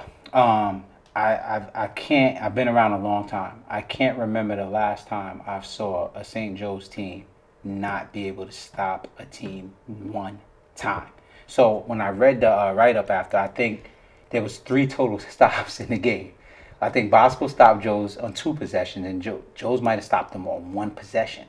I've been around a long time. I can't remember the last time I saw a St. Joe's team not be able to stop a team one time. So when I read the write-up after, I think there was 3 total stops in the game. I think Bosco stopped Joe's on 2 possessions, and Joe's might have stopped them on 1 possession.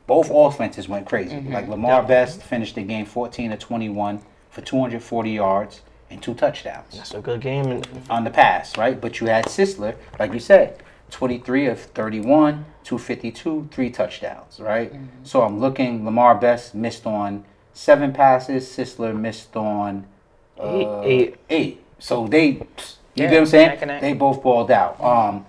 Both offenses went crazy. Like Lamar Best finished the game 14-21 for 240 yards and 2 touchdowns. That's a good game on the pass, right? But you had Sisler, like you said, 23 of 31, 252, 3 touchdowns, right? So I'm looking. Lamar Best missed on 7 passes. Sisler missed on 8. So they, you get what I'm saying? They both balled out.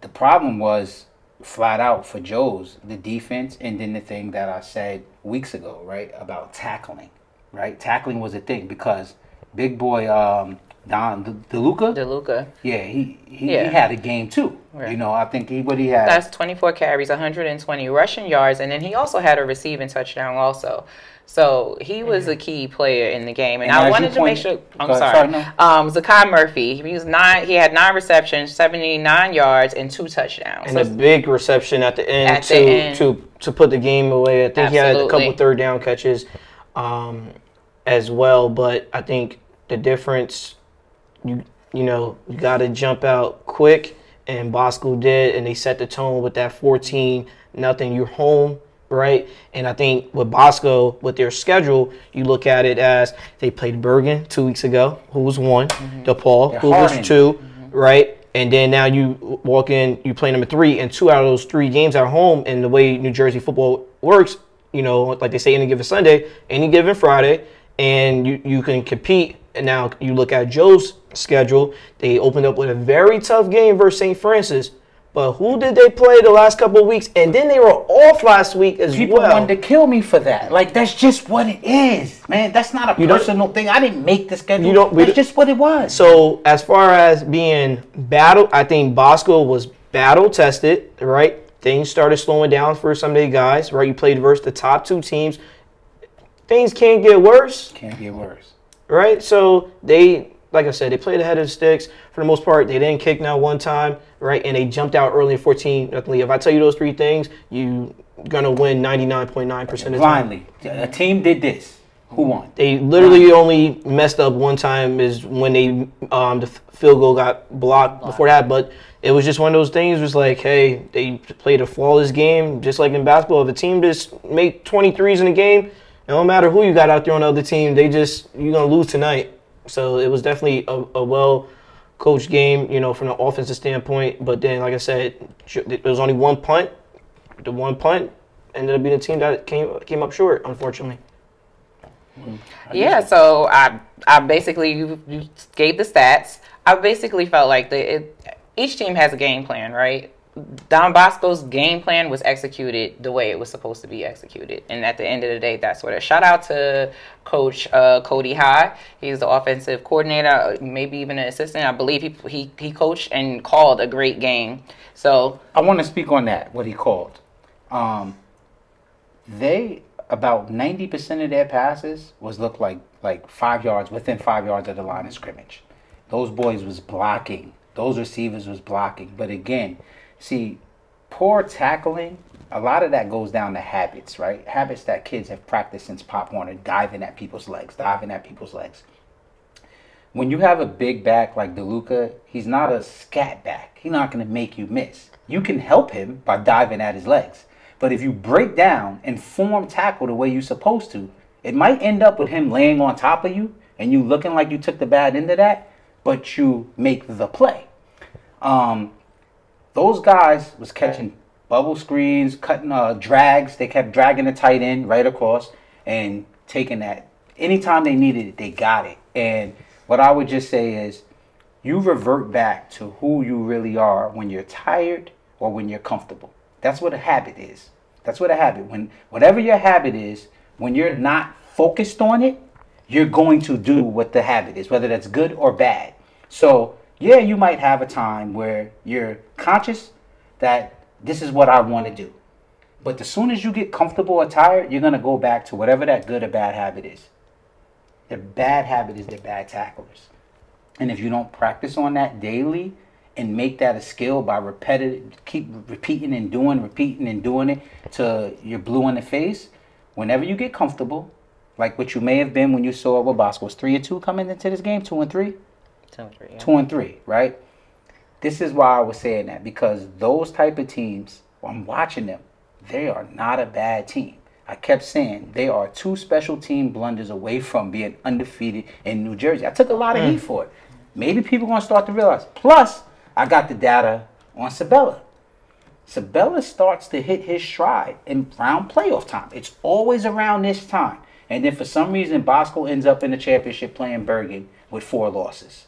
The problem was flat out for Joe's, the defense, and then the thing that I said weeks ago, right, about tackling, right? Tackling was a thing because big boy Don DeLuca. DeLuca. Yeah, he had a game too. Right. You know, I think what he had. That's 24 carries, 120 rushing yards, and then he also had a receiving touchdown also. So he was a key player in the game, and I wanted to make sure. I'm sorry. Zakai Murphy. He had 9 receptions, 79 yards, and 2 touchdowns. And a big reception at the end to put the game away. I think he had a couple third down catches as well. But I think the difference, you got to jump out quick, and Bosco did, and they set the tone with that 14-0. You're home. Right, and I think with Bosco, with their schedule, you look at it as they played Bergen 2 weeks ago, who was 1, DePaul, who was 2, right, and then now you walk in, you play number 3, and 2 out of those 3 games are home. And the way New Jersey football works, like they say, any given Sunday, any given Friday, and you can compete. And now you look at Joe's schedule; they opened up with a very tough game versus St. Francis. But who did they play the last couple of weeks? And then they were off last week as People well. wanted to kill me for that. Like, that's just what it is, man. That's not a personal thing. I didn't make the schedule. That's just what it was. So as far as being battle, I think Bosco was battle tested, right? Things started slowing down for some of the guys, right? You played versus the top 2 teams. Things can't get worse. Can't get worse. Right? So they, like I said, they played ahead of the sticks. For the most part, they didn't kick now one time, right? And they jumped out early in 14-0. If I tell you those 3 things, you're going to win 99.9% of the time. Blindly. A team did this. Who won? They literally only messed up one time is when the field goal got blocked before that. But it was just one of those things. It was like, hey, they played a flawless game, just like in basketball. If a team just made 23s in the game, it don't matter who you got out there on the other team, you're going to lose tonight. So it was definitely a well-coached game, from the offensive standpoint. But then, like I said, there was only 1 punt. The 1 punt ended up being a team that came up short, unfortunately. Yeah, so I basically, you gave the stats. I basically felt like each team has a game plan, right? Don Bosco's game plan was executed the way it was supposed to be executed. And at the end of the day, that's what it is. Shout out to Coach Cody High. He's the offensive coordinator, maybe even an assistant. I believe he coached and called a great game. So I want to speak on that, what he called. About 90% of their passes looked like 5 yards, within 5 yards of the line of scrimmage. Those boys was blocking. Those receivers was blocking. But again, see, poor tackling, a lot of that goes down to habits, right? Habits that kids have practiced since Pop Warner, diving at people's legs. When you have a big back like DeLuca, he's not a scat back. He's not going to make you miss. You can help him by diving at his legs. But if you break down and form tackle the way you're supposed to, it might end up with him laying on top of you and you looking like you took the bad end of that, but you make the play. Those guys was catching bubble screens, cutting drags. They kept dragging the tight end right across and taking that. Anytime they needed it, they got it. And what I would just say is you revert back to who you really are when you're tired or when you're comfortable. That's what a habit is. That's what a habit. Whatever your habit is, when you're not focused on it, you're going to do what the habit is, whether that's good or bad. So, yeah, you might have a time where you're conscious that this is what I want to do. But as soon as you get comfortable or tired, you're going to go back to whatever that good or bad habit is. The bad habit is the bad tacklers. And if you don't practice on that daily and make that a skill by keep repeating and doing it till you're blue in the face, whenever you get comfortable, like what you may have been when you saw what Bosco was 3-2 coming into this game, 2-3? 2-3, yeah. 2-3, right? This is why I was saying that, because those type of teams, I'm watching them, they are not a bad team. I kept saying they are 2 special team blunders away from being undefeated in New Jersey. I took a lot of heat for it. Maybe people are going to start to realize. Plus, I got the data on Sabella. Sabella starts to hit his stride in round playoff time. It's always around this time. And then for some reason, Bosco ends up in the championship playing Bergen with 4 losses.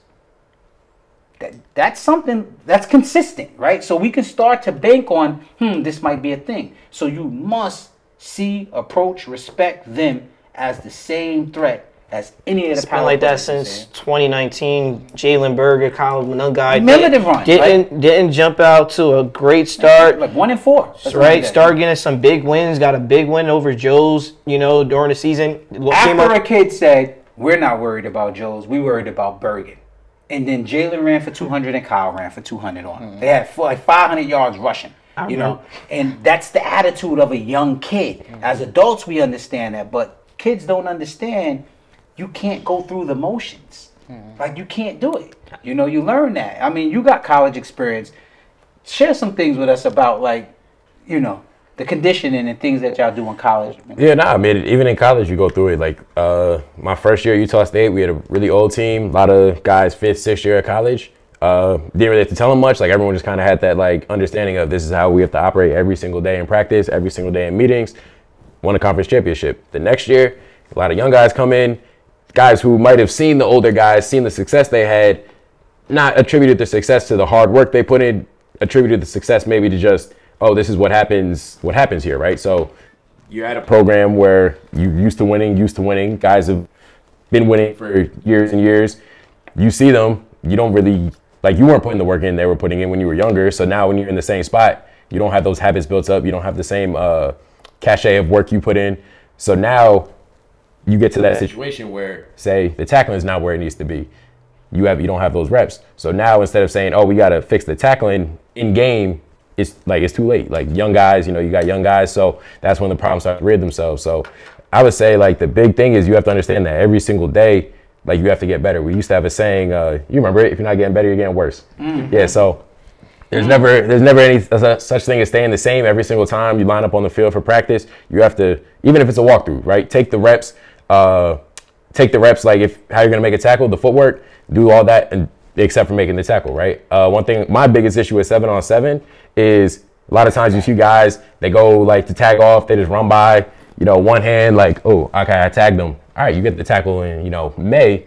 That's something that's consistent, right? So we can start to bank on, this might be a thing. So you must see, approach, respect them as the same threat as any of the It's been like that since 2019. Jalen Berger, Kyle Manungai. Remember the run, didn't jump out to a great start. Like 1-4. Right, start getting some big wins. Got a big win over Joe's, during the season. After a kid said, we're not worried about Joe's, we worried about Bergen. And then Jalen ran for 200 and Kyle ran for 200 on him. They had like 500 yards rushing, and that's the attitude of a young kid. As adults, we understand that, but kids don't understand you can't go through the motions. Like, you can't do it. You learn that. I mean, you got college experience. Share some things with us about, like, the conditioning and things that y'all do in college. Yeah, I mean, even in college, you go through it. Like, my first year at Utah State, we had a really old team. A lot of guys 5th, 6th year at college. Didn't really have to tell them much. Like, everyone just kind of had that, like, understanding of this is how we have to operate every single day in practice, every single day in meetings. Won a conference championship. The next year, a lot of young guys come in, guys who might have seen the older guys, seen the success they had, not attributed the success to the hard work they put in, attributed the success maybe to just, oh, this is what happens here, right? So you're at a program where you're used to winning. Guys have been winning for years and years. You see them, you don't really, like, you weren't putting the work in they were putting in when you were younger. So now when you're in the same spot, you don't have those habits built up. You don't have the same cachet of work you put in. So now you get to that situation where, say, the tackling is not where it needs to be. You don't have those reps. So now instead of saying, oh, we got to fix the tackling in game, it's too late. Like, young guys, you got young guys, so that's when the problems start to rear themselves. So I would say, like, the big thing is you have to understand that every single day, like, you have to get better. We used to have a saying, you remember it, if you're not getting better, you're getting worse. Yeah, so there's never any such thing as staying the same every single time you line up on the field for practice. You have to, even if it's a walkthrough, right? Take the reps, like, how you're gonna make a tackle, the footwork, do all that, and except for making the tackle, right? One thing, my biggest issue with 7-on-7 is a lot of times you see guys, they go, like, to tag off, they just run by, one hand, like, oh, okay, I tagged them. All right, you get the tackle in, May.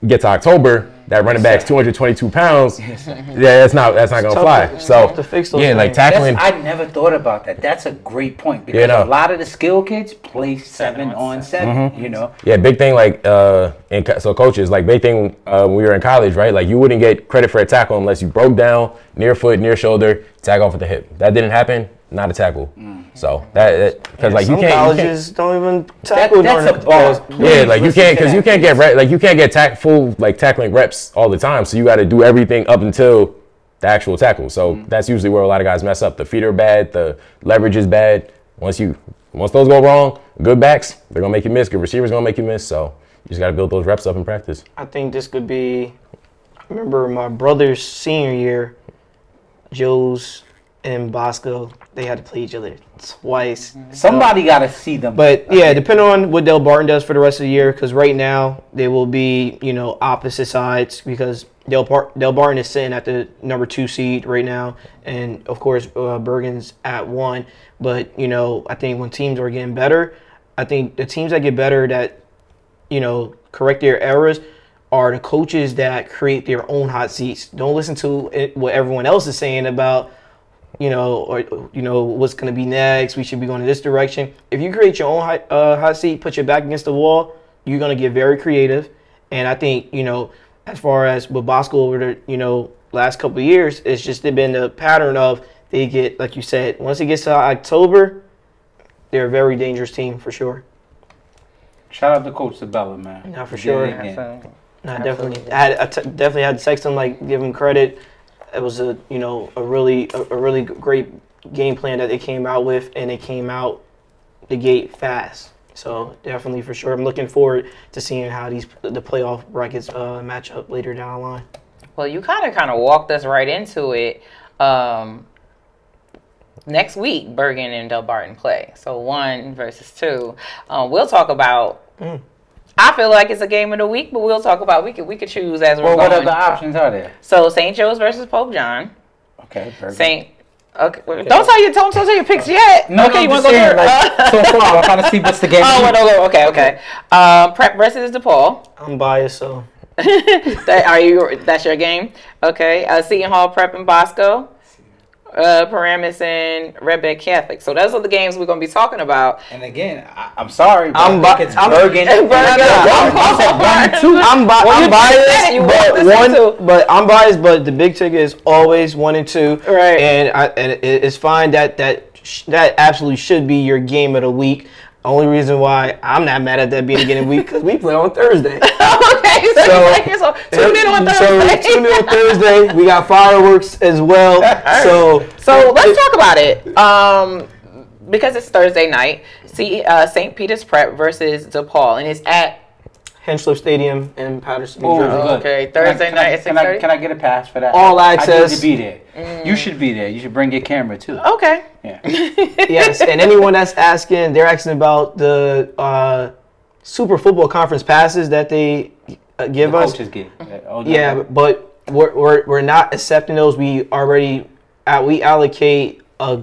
Get to October, that running back's 222 pounds. Yeah, that's not gonna fly. So to fix those like tackling. I never thought about that. That's a great point because a lot of the skill kids play 7-on-7. Yeah, big thing, like so coaches, like, big thing when we were in college, right? Like, you wouldn't get credit for a tackle unless you broke down near foot, near shoulder, tag off at the hip. That didn't happen. Not a tackle. So that because like some colleges don't even tackle during the ball. Yeah, like you can't get full like tackling reps all the time. So you got to do everything up until the actual tackle. So that's usually where a lot of guys mess up. The feet are bad. The leverage is bad. Once those go wrong, good backs they're gonna make you miss. Good receivers gonna make you miss. So you just got to build those reps up in practice. I think this could be. I remember my brother's senior year, Joe's and Bosco, they had to play each other twice. Somebody got to see them. But, yeah, depending on what Delbarton does for the rest of the year, because right now they will be, opposite sides because Delbarton is sitting at the number 2 seed right now. And, of course, Bergen's at 1. But, I think when teams are getting better, I think the teams that get better that, correct their errors are the coaches that create their own hot seats. Don't listen to what everyone else is saying about, what's going to be next. We should be going in this direction. If you create your own hot seat, put your back against the wall, you're going to get very creative. And I think, as far as with Bosco over the, last couple of years, it's just been the pattern of they get, like you said, once it gets to October, they're a very dangerous team for sure. Shout out to Coach Sabella, man. Not for sure. No, definitely. I definitely had to text him, like, give him credit. It was a really great game plan that they came out with, and they came out the gate fast. So definitely for sure, I'm looking forward to seeing how the playoff brackets match up later down the line. Well, you kind of walked us right into it. Next week, Bergen and Delbarton play. So 1 versus 2. We'll talk about. I feel like it's a game of the week, but we'll talk about we could choose as we're going. What other options are there? So St. Joe's versus Pope John. Okay, Bergen. Okay. Don't tell your picks yet. No, okay, you want to go there? Like, so far, I'm trying to see what's the game. Okay. Prep versus DePaul. I'm biased, so. That's your game. Okay. Seton Hall Prep and Bosco. Paramus and Red Bed Catholic. So those are the games we're going to be talking about. And again, I'm sorry, but I'm I think it's Bergen. I'm biased, but the big ticket is always 1 and 2. Right. And it's fine that absolutely should be your game of the week. Only reason why I'm not mad at that being the beginning of the week because we play on Thursday. Okay, so tune in on Thursday. So tune in on Thursday. We got fireworks as well. So let's talk about it. Because it's Thursday night. St. Peter's Prep versus DePaul, and it's at Henschler Stadium in Patterson, New Oh, Jersey. good. Okay, Thursday night at 6:30. Can I get a pass for that? All access. I need to be there. You should be there. You should bring your camera too. Okay. Yeah. Yes, and anyone that's asking, they're asking about the Super Football Conference passes that they give The us. coaches get. Oh, no. Yeah, but we're not accepting those. We allocate a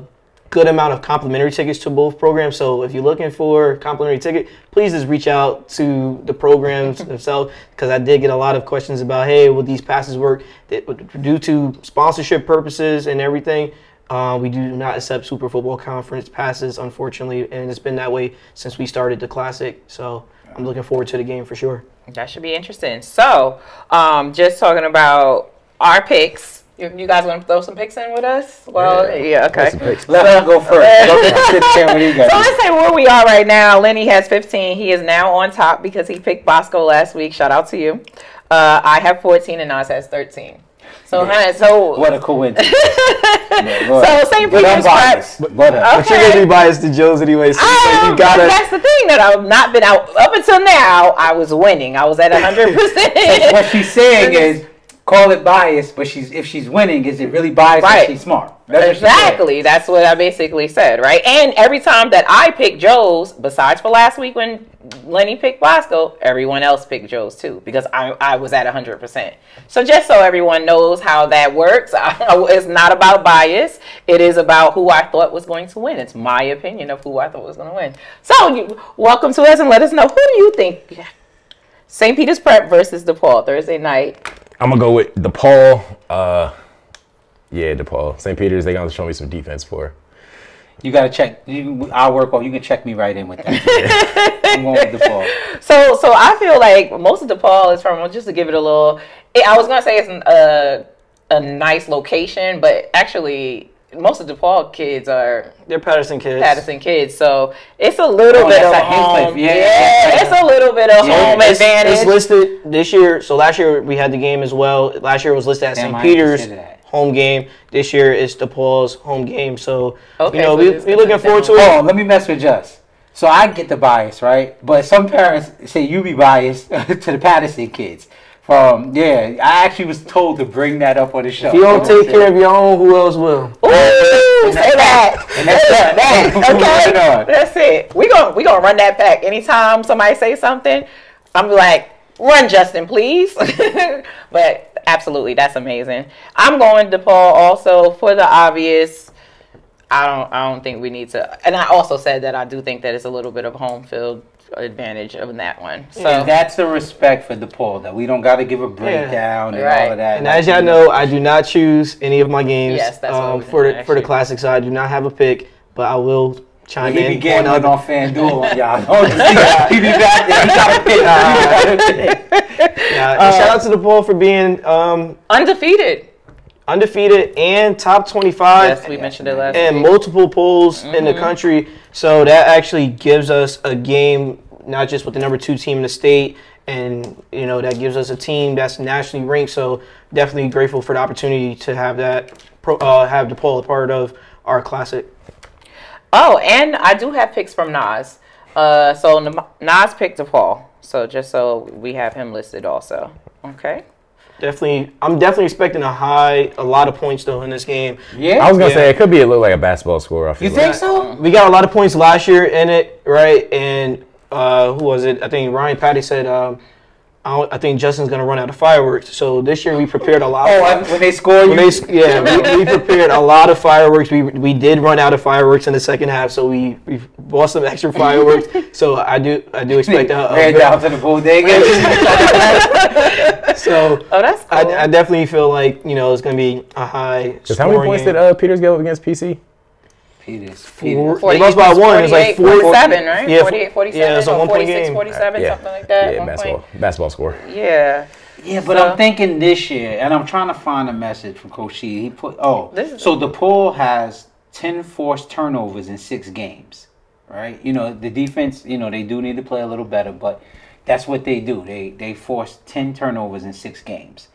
good amount of complimentary tickets to both programs. So if you're looking for a complimentary ticket, please just reach out to the programs themselves, because I did get a lot of questions about, hey, will these passes work? Due to sponsorship purposes and everything, we do not accept Super Football Conference passes, unfortunately, and it's been that way since we started the Classic. So I'm looking forward to the game for sure. That should be interesting. So, just talking about our picks. You guys want to throw some picks in with us? Well, yeah, okay. Let her go first. So let's say where we are right now. Lenny has 15. He is now on top because he picked Bosco last week. Shout out to you. I have 14 and Nas has 13. So, what a coincidence. So St. Peter's Prep. But you're going to be biased to Joe's anyway. So you gotta. That's the thing that I've not been out up until now. I was winning. I was at 100%. What she's saying is, call it bias, but if she's winning, is it really biased Right. or she's smart? That's Exactly. That's what I basically said, right? And every time that I pick Joe's, besides for last week when Lenny picked Bosco, everyone else picked Joe's too, because I was at 100%. So just so everyone knows how that works, it's not about bias. It is about who I thought was going to win. It's my opinion of who I thought was going to win. So welcome to us and let us know, who do you think? St. Peter's Prep versus DePaul, Thursday night. I'm going to go with DePaul. Yeah, DePaul. St. Peter's, they got to show me some defense for. You got to check. I'll work on. You can check me right in with that. I'm going with DePaul. So I feel like most of DePaul is from, just to give it a little, I was going to say it's a nice location, but actually most of DePaul kids are They're Patterson kids. So it's a little bit of home. Yeah, it's a little bit of home advantage. It's listed this year. So last year we had the game as well. Last year it was listed as St. Peter's home game. This year it's DePaul's home game. So we're looking forward to it. Oh, let me mess with Just. So I get the bias, right? But some parents say you be biased to the Patterson kids. I actually was told to bring that up on the show. If you don't take care of your own, who else will? Ooh, say that. And that's that. Okay, that's it. We gonna run that back. Anytime somebody say something, I'm like, run, Justin, please. But absolutely, that's amazing. I'm going DePaul also for the obvious. I don't think we need to. And I also said that I do think that it's a little bit of home field advantage of that one. So and that's the respect for DePaul, that we don't got to give a breakdown and all of that. And as y'all know, I do not choose any of my games. Yes, that's for the Classic side. I do not have a pick, but I will chime in. He be gambling on FanDuel on y'all. He be back there. He got a pick. And shout out to DePaul for being undefeated and top 25. Yes, we mentioned it last and week. multiple polls in the country. So that actually gives us a game, not just with the number 2 team in the state, and that gives us a team that's nationally ranked. So definitely grateful for the opportunity to have that, have DePaul a part of our Classic. Oh, and I do have picks from Nas. So Nas picked DePaul. So just so we have him listed also. Okay. I'm definitely expecting a lot of points though in this game. Yeah, I was gonna say it could be a little like a basketball score. I feel you think so? We got a lot of points last year in it, right? And who was it? I think Ryan Patty said. I think Justin's gonna run out of fireworks. So this year we prepared a lot. When they score, we prepared a lot of fireworks. We did run out of fireworks in the second half, so we bought some extra fireworks. So I do expect ran down to the bodega. So Oh, that's cool. I definitely feel like, you know, it's going to be a high. Because how many points did Peters get against PC? Peters. They lost by one. It's like 47, right? Yeah, 48, 47, yeah, it's a or 1-point 46, game. 47, Yeah. something like that. Yeah, 1 point. basketball score. Yeah. Yeah, but So- I'm thinking this year, and I'm trying to find a message from Coach She. He put, This is- so DePaul has 10 forced turnovers in 6 games, right? You know, the defense, you know, they do need to play a little better, but that's what they do. They force 10 turnovers in 6 games.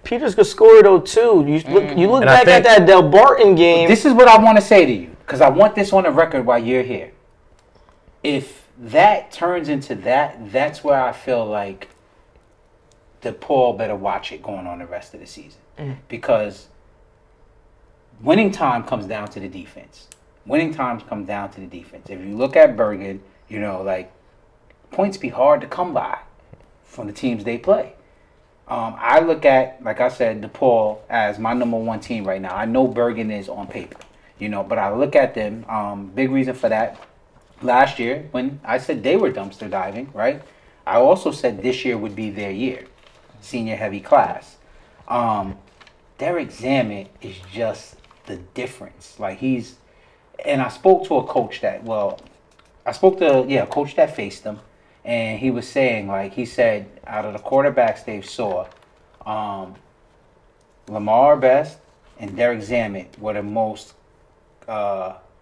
Peters could score though too. You look And I back at think- that Delbarton game. This is what I want to say to you, because I want this on the record while you're here. If that turns into that, that's where I feel like DePaul better watch it going on the rest of the season. Because winning time comes down to the defense. Winning times come down to the defense. If you look at Bergen, you know, like, points be hard to come by from the teams they play. I look at, like I said, DePaul as my number 1 team right now. I know Bergen is on paper, you know, but I look at them. Big reason for that, last year when I said they were dumpster diving, right? I also said this year would be their year, senior heavy class. Derek Zammit is just the difference. Like, and I spoke to a coach that, a coach that faced him. And he was saying, like, he said, out of the quarterbacks they saw, Lamar Best and Derek Zammit were the most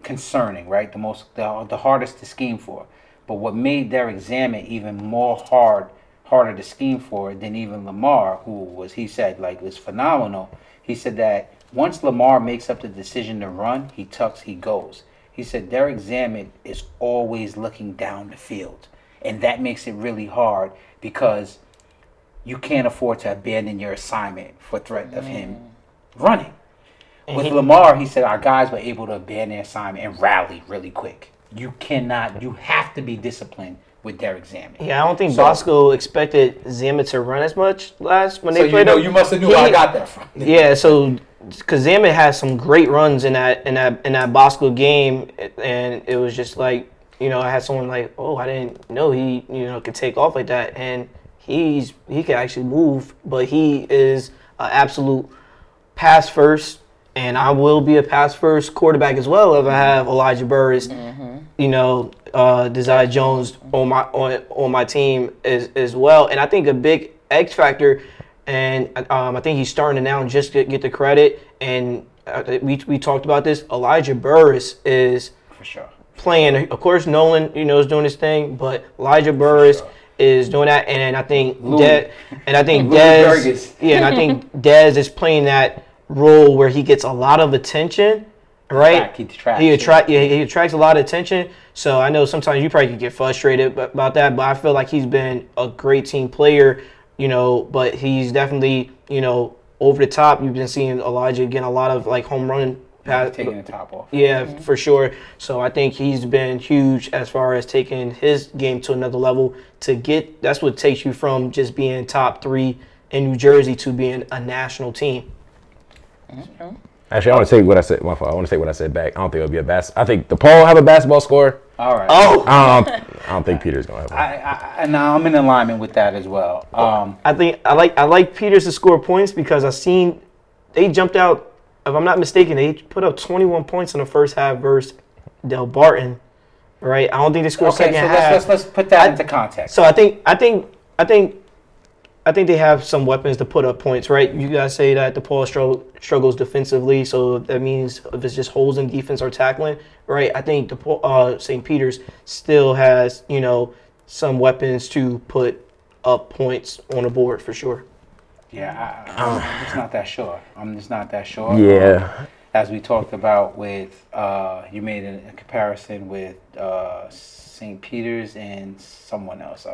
concerning, right? The hardest to scheme for. But what made Derek Zammit even harder to scheme for than even Lamar, who was, he said, like, was phenomenal. He said that once Lamar makes up the decision to run, he tucks, he goes. He said Derek Zammit is always looking down the field. And that makes it really hard because you can't afford to abandon your assignment for threat of him running. With Lamar, he said our guys were able to abandon their assignment and rally really quick. You have to be disciplined with Derek Zammit. Yeah, I don't think Bosco expected Zammit to run as much when they played. You must have knew where I got that from. Yeah, so because Zammit had some great runs in that Bosco game, and it was just like, you know, I had someone like, oh, I didn't know he, you know, could take off like that, and he can actually move, but he is an absolute pass first, and I will be a pass first quarterback as well if I have Elijah Burris, you know, Desai Jones on my team as well, and I think a big X factor, and I think he's starting to now just get the credit, and we talked about this. Elijah Burris is For sure. playing, of course, Nolan, you know, is doing his thing, but Elijah Burris is doing that, and I think Dez, and I think Dez is playing that role where he gets a lot of attention, right? He attracts a lot of attention. So I know sometimes you probably can get frustrated about that, but I feel like he's been a great team player, you know. But he's definitely, you know, over the top. You've been seeing Elijah getting a lot of like home run. Taking the top off. Yeah, for sure. So I think he's been huge as far as taking his game to another level. That's what takes you from just being top 3 in New Jersey to being a national team. Actually, I want to take what I said. My fault. I want to take what I said back. I don't think it'll be I think DePaul have a basketball score. All right. Oh, I don't think Peter's gonna have one. And now I'm in alignment with that as well. I think I like Peters to score points because I seen they jumped out. If I'm not mistaken, they put up 21 points in the first half versus Delbarton, right? I don't think they scored second half. Let's put that into context. So I think they have some weapons to put up points, right? You guys say that DePaul struggles defensively, so that means if it's just holes in defense or tackling, right? I think St. Peter's still has, you know, some weapons to put up points on the board for sure. Yeah, I'm just not that sure. Yeah. As we talked about with, you made a comparison with St. Peter's and someone else.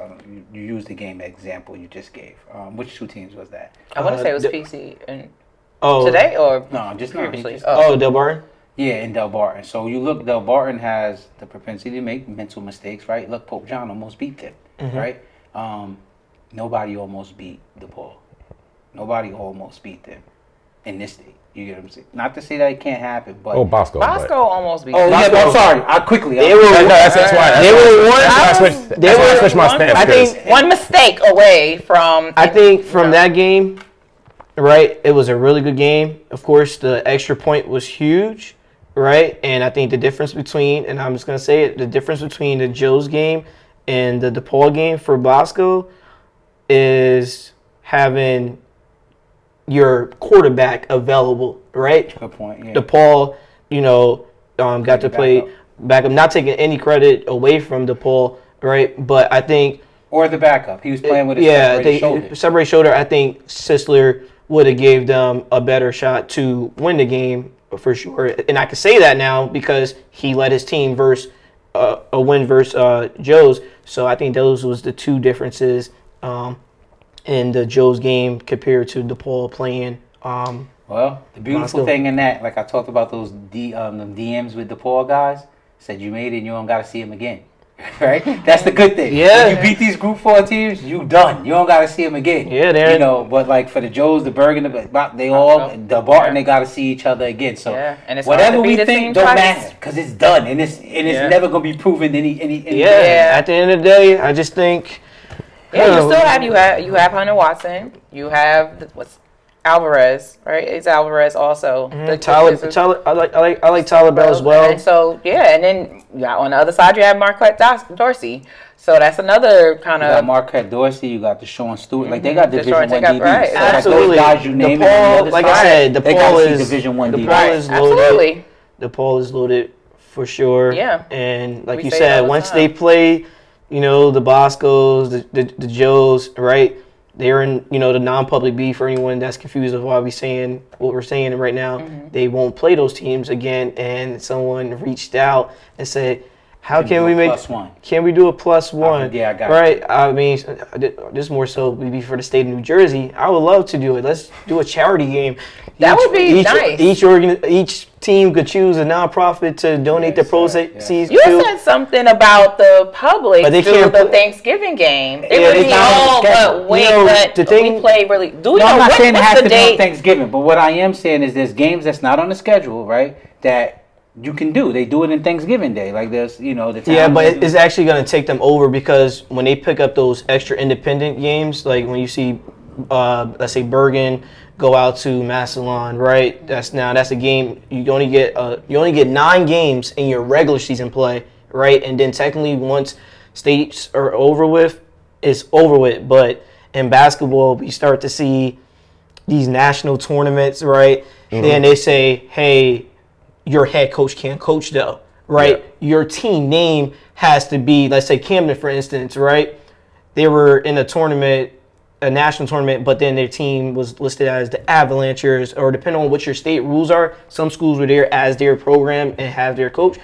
You used the game example you just gave. Which 2 teams was that? I want to say it was PC and Oh, today or No, just previously. not. Oh, Delbarton. Yeah, in Delbarton. So you look, Delbarton has the propensity to make mental mistakes, right? Look, Pope John almost beat them, right? Nobody almost beat DePaul. Nobody almost beat them. in this state. You get what I'm saying? Not to say that it can't happen, but Bosco. Bosco almost beat. Oh yeah, Bosco. I'm sorry. I quickly. They were. That's why. They were one. That's why I switched my stance. I think one mistake away from. I think from that game, right? It was a really good game. Of course, the extra point was huge, right? And I think the difference between, and I'm just gonna say it, the difference between the Joe's game and the DePaul game for Bosco is having your quarterback available, right? Good point. Yeah. DePaul, got to play backup. Not taking any credit away from DePaul, right? But I think or the backup. He was playing with his separated shoulder. Separated shoulder. I think Sisler would have gave them a better shot to win the game for sure. And I can say that now because he led his team versus a win versus Joe's. So I think those was the two differences in the Joe's game compared to DePaul playing. Well, the beautiful Bosco. thing in that, like I talked about those DMs with DePaul guys, said you made it and you don't got to see them again. Right? That's the good thing. Yeah. If you beat these Group 4 teams, you done. You don't got to see them again. Yeah, but like for the Joes, the Bergen, they all, the Barton, they got to see each other again. So and it's whatever hard to we beat the think team don't twice. matter because it's done and it's never going to be proven any At the end of the day, I just think. Yeah, you still have you have Hunter Watson. You have Alvarez, right? It's Alvarez also. Tyler, I like Tyler Bell as well. And so and then on the other side you have Marquette Dorsey. So that's another kind You got of Marquette Dorsey, you got Deshaun Stewart. Like they got Division Deshaun, One they got- DBs. right. So like Absolutely. those guys you name DePaul, like I said, they got DePaul to is see Division One DBs. DePaul is loaded. absolutely. DePaul is loaded for sure. Yeah. And like We you say it said, all the once time. they play, the Boscos, the Joes, right? They're in, the non-public B for anyone that's confused of why what we're saying right now. Mm-hmm. They won't play those teams again. And someone reached out and said, "How Can can we we do a make? +1? Can we do a +1?" Yeah, I got right. you. I mean, this more so maybe for the state of New Jersey. I would love to do it. Let's do a charity game. That would be nice. Each team could choose a nonprofit to donate the proceeds You to. said something about the public But they do can't the put- Thanksgiving game. It Yeah, would they be can't all put- but wait, but the thing- we play really. Do we No, know I'm not saying it what's has the to be on date? Thanksgiving, but what I am saying is there's games that's not on the schedule, right? That you can do. They do it in Thanksgiving Day. Like there's, the town. Yeah, but it's actually going to take them over because when they pick up those extra independent games, like when you see, let's say Bergen go out to Massillon, right? That's a game you only get 9 games in your regular season play, right? And then technically once states are over with, it's over with. But in basketball, we start to see these national tournaments, right? Then they say, hey, your head coach can't coach though, right? Yeah. Your team name has to be, let's say Camden, for instance, right? They were in a national tournament, but then their team was listed as the Avalanchers, or depending on what your state rules are, some schools were there as their program and have their coach.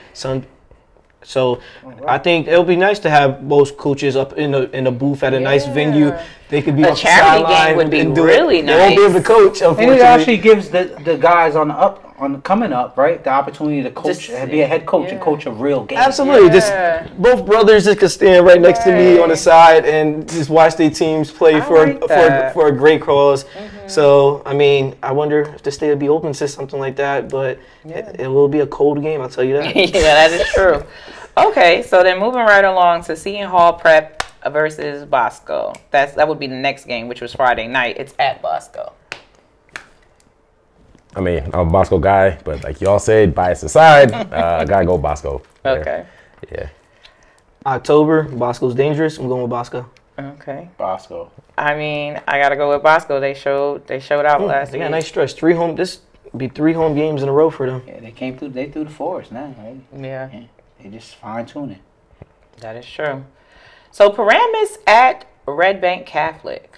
So I think it'll be nice to have most coaches up in a booth at a nice venue. They could be A on the charity game sideline would be and do really it. They won't be nice. able to coach, And unfortunately. it actually gives the guys on coming up, right, the opportunity to coach, Just- be a head coach and coach a real game. Absolutely. Yeah. Both brothers just could stand right next to me on the side and just watch their teams play I like that. for a great cause. So, I mean, I wonder if the state would be open to something like that, but it will be a cold game, I'll tell you that. Yeah, that is true. Okay, so then moving right along to Seton Hall Prep versus Bosco. That would be the next game, which was Friday night. It's at Bosco. I mean, I'm a Bosco guy, but like y'all said, bias aside, gotta go Bosco. Okay. Yeah. October, Bosco's dangerous. I'm going with Bosco. Okay. Bosco. I mean, I gotta go with Bosco. They showed out last They week. got a nice stretch. This would be 3 home games in a row for them. Yeah, they threw the forest now, right? Yeah, They just fine tuning. that is true. So Paramus at Red Bank Catholic.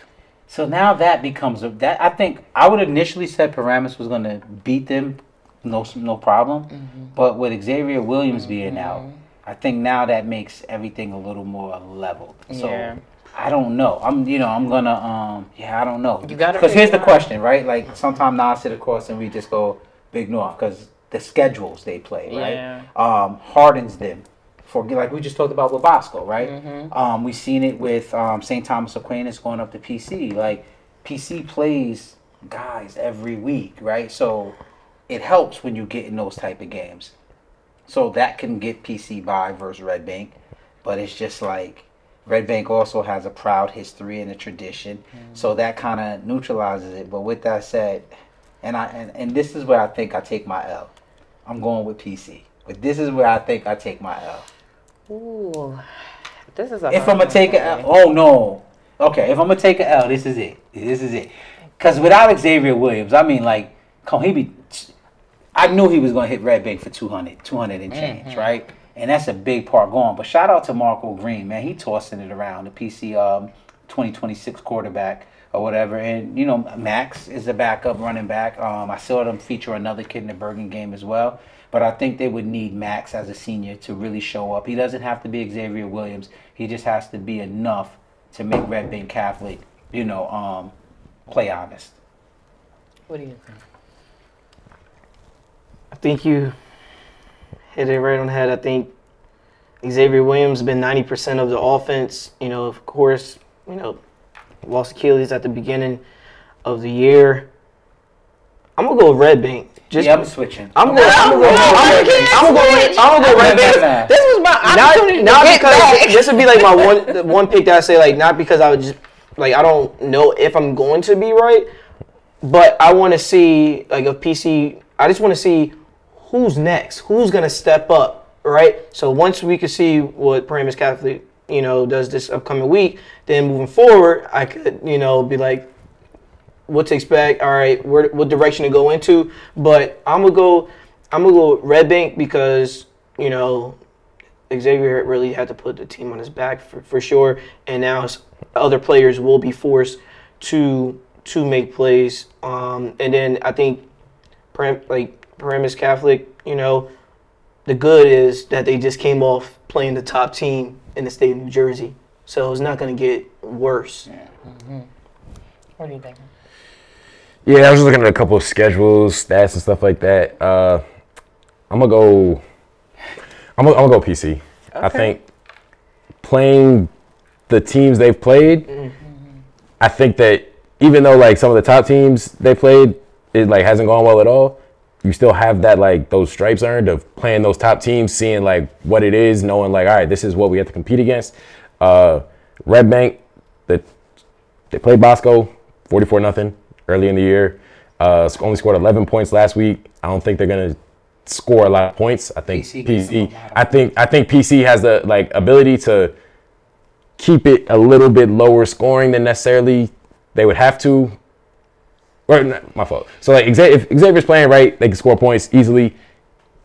So now that becomes I think I would initially said Paramus was going to beat them, no problem. But with Xavier Williams being out, I think now that makes everything a little more level. So Yeah. I don't know. I'm gonna I don't know. You gotta because here's the figure out. question, right? Like sometimes now I sit across and we just go Big North because the schedules they play, Yeah. right? Hardens them. For like we just talked about with Bosco, right? We've seen it with St. Thomas Aquinas going up to PC. Like PC plays guys every week, right? So it helps when you get in those type of games. So that can get PC by versus Red Bank, but it's just like Red Bank also has a proud history and a tradition, so that kind of neutralizes it. But with that said, and this is where I think I take my L. I'm going with PC, but this is where I think I take my L. Ooh, this is a. If I'm gonna take an L, oh no, okay. If I'm gonna take an L, this is it. This is it. Because without Xavier Williams, I mean, like, I knew he was gonna hit Red Bank for 200 and change, right? And that's a big part going. But shout out to Marco Green, man. He tossing it around, the PC 2026 quarterback or whatever. And, you know, Max is a backup running back. I saw them feature another kid in the Bergen game as well. But I think they would need Max as a senior to really show up. He doesn't have to be Xavier Williams. He just has to be enough to make Red Bank Catholic, you know, play honest. What do you think? I think you hit it right on the head. I think Xavier Williams has been 90% of the offense. You know, of course, you know, lost Achilles at the beginning of the year. I'm gonna go with Red Bank. I'm switching. I'm gonna go Red Bank. This was my opportunity. Not because this would be like my one pick that I say, like, not because I would just, like, I don't know if I'm going to be right, but I want to see, like, a PC. I just want to see who's next, who's gonna step up, right? So once we can see what Paramus Catholic, you know, does this upcoming week, then moving forward, I could, you know, be like, what to expect. All right, what direction to go into. But I'm gonna go Red Bank because, you know, Xavier really had to put the team on his back for sure, and now other players will be forced to make plays. And then I think Paramus Catholic, you know, the good is that they just came off playing the top team in the state of New Jersey, so it's not going to get worse. Yeah. What do you think? Yeah, I was just looking at a couple of schedules, stats, and stuff like that. I'm gonna go PC. Okay. I think playing the teams they've played, I think that even though, like, some of the top teams they played, it, like, hasn't gone well at all, you still have that, like, those stripes earned of playing those top teams, seeing, like, what it is, knowing, like, all right, this is what we have to compete against. Red Bank, they played Bosco 44-0 early in the year. Only scored 11 points last week. I don't think they're gonna score a lot of points. I think PC. I think PC has the, like, ability to keep it a little bit lower scoring than necessarily they would have to. Or not, my fault. So, like, if Xavier's playing right, they can score points easily.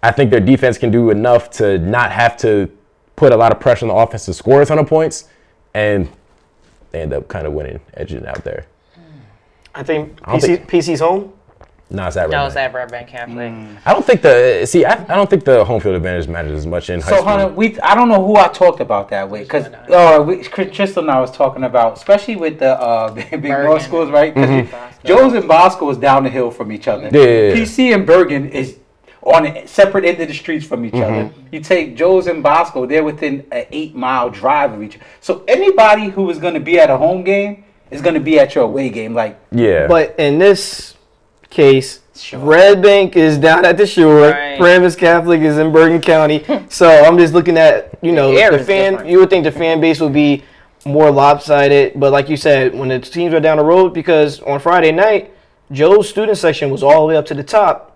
I think their defense can do enough to not have to put a lot of pressure on the offense to score a ton of points, and they end up kind of winning, edging out there. I think PC's home. No, it's at Red Bank. it's at Red Bank Catholic. I don't think the home field advantage matters as much in high school. So, Hunter, I don't know who I talked about that with, because Crystal and I was talking about, especially with the big North schools, right? Because Joe's and Bosco is down the hill from each other. Yeah. PC and Bergen is on a separate end of the streets from each other. You take Joe's and Bosco, they're within an 8-mile drive of each other. So anybody who is going to be at a home game is going to be at your away game. Like, yeah. But in this case, Sure. Red Bank is down at the shore. Right. Paramus Catholic is in Bergen County. So I'm just looking at, you know, The the fan. different. You would think the fan base would be more lopsided, but like you said, when the teams are down the road, because on Friday night, Joe's student section was all the way up to the top.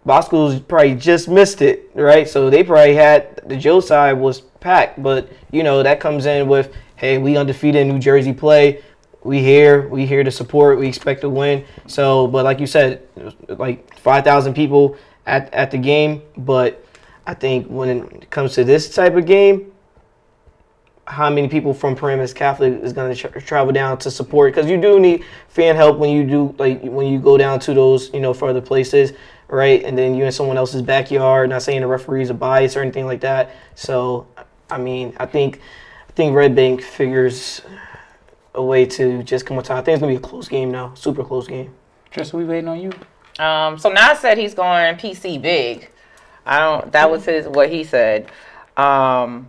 Bosco's probably just missed it, right? So they probably had, the Joe side was packed, but, you know, that comes in with, hey, we undefeated in New Jersey play. We here to support. We expect to win. So, but like you said, it was like 5,000 people at the game. But I think when it comes to this type of game, how many people from Paramus Catholic is going to travel down to support? Because you do need fan help when you do, like, when you go down to those, you know, further places, right? And then you're in someone else's backyard. Not saying the referees are biased or anything like that. So, I mean, I think Red Bank figures a way to just come on top. I think it's gonna be a close game now, super close game. Tristan, we waiting on you. So Nas said he's going PC big. That was what he said. I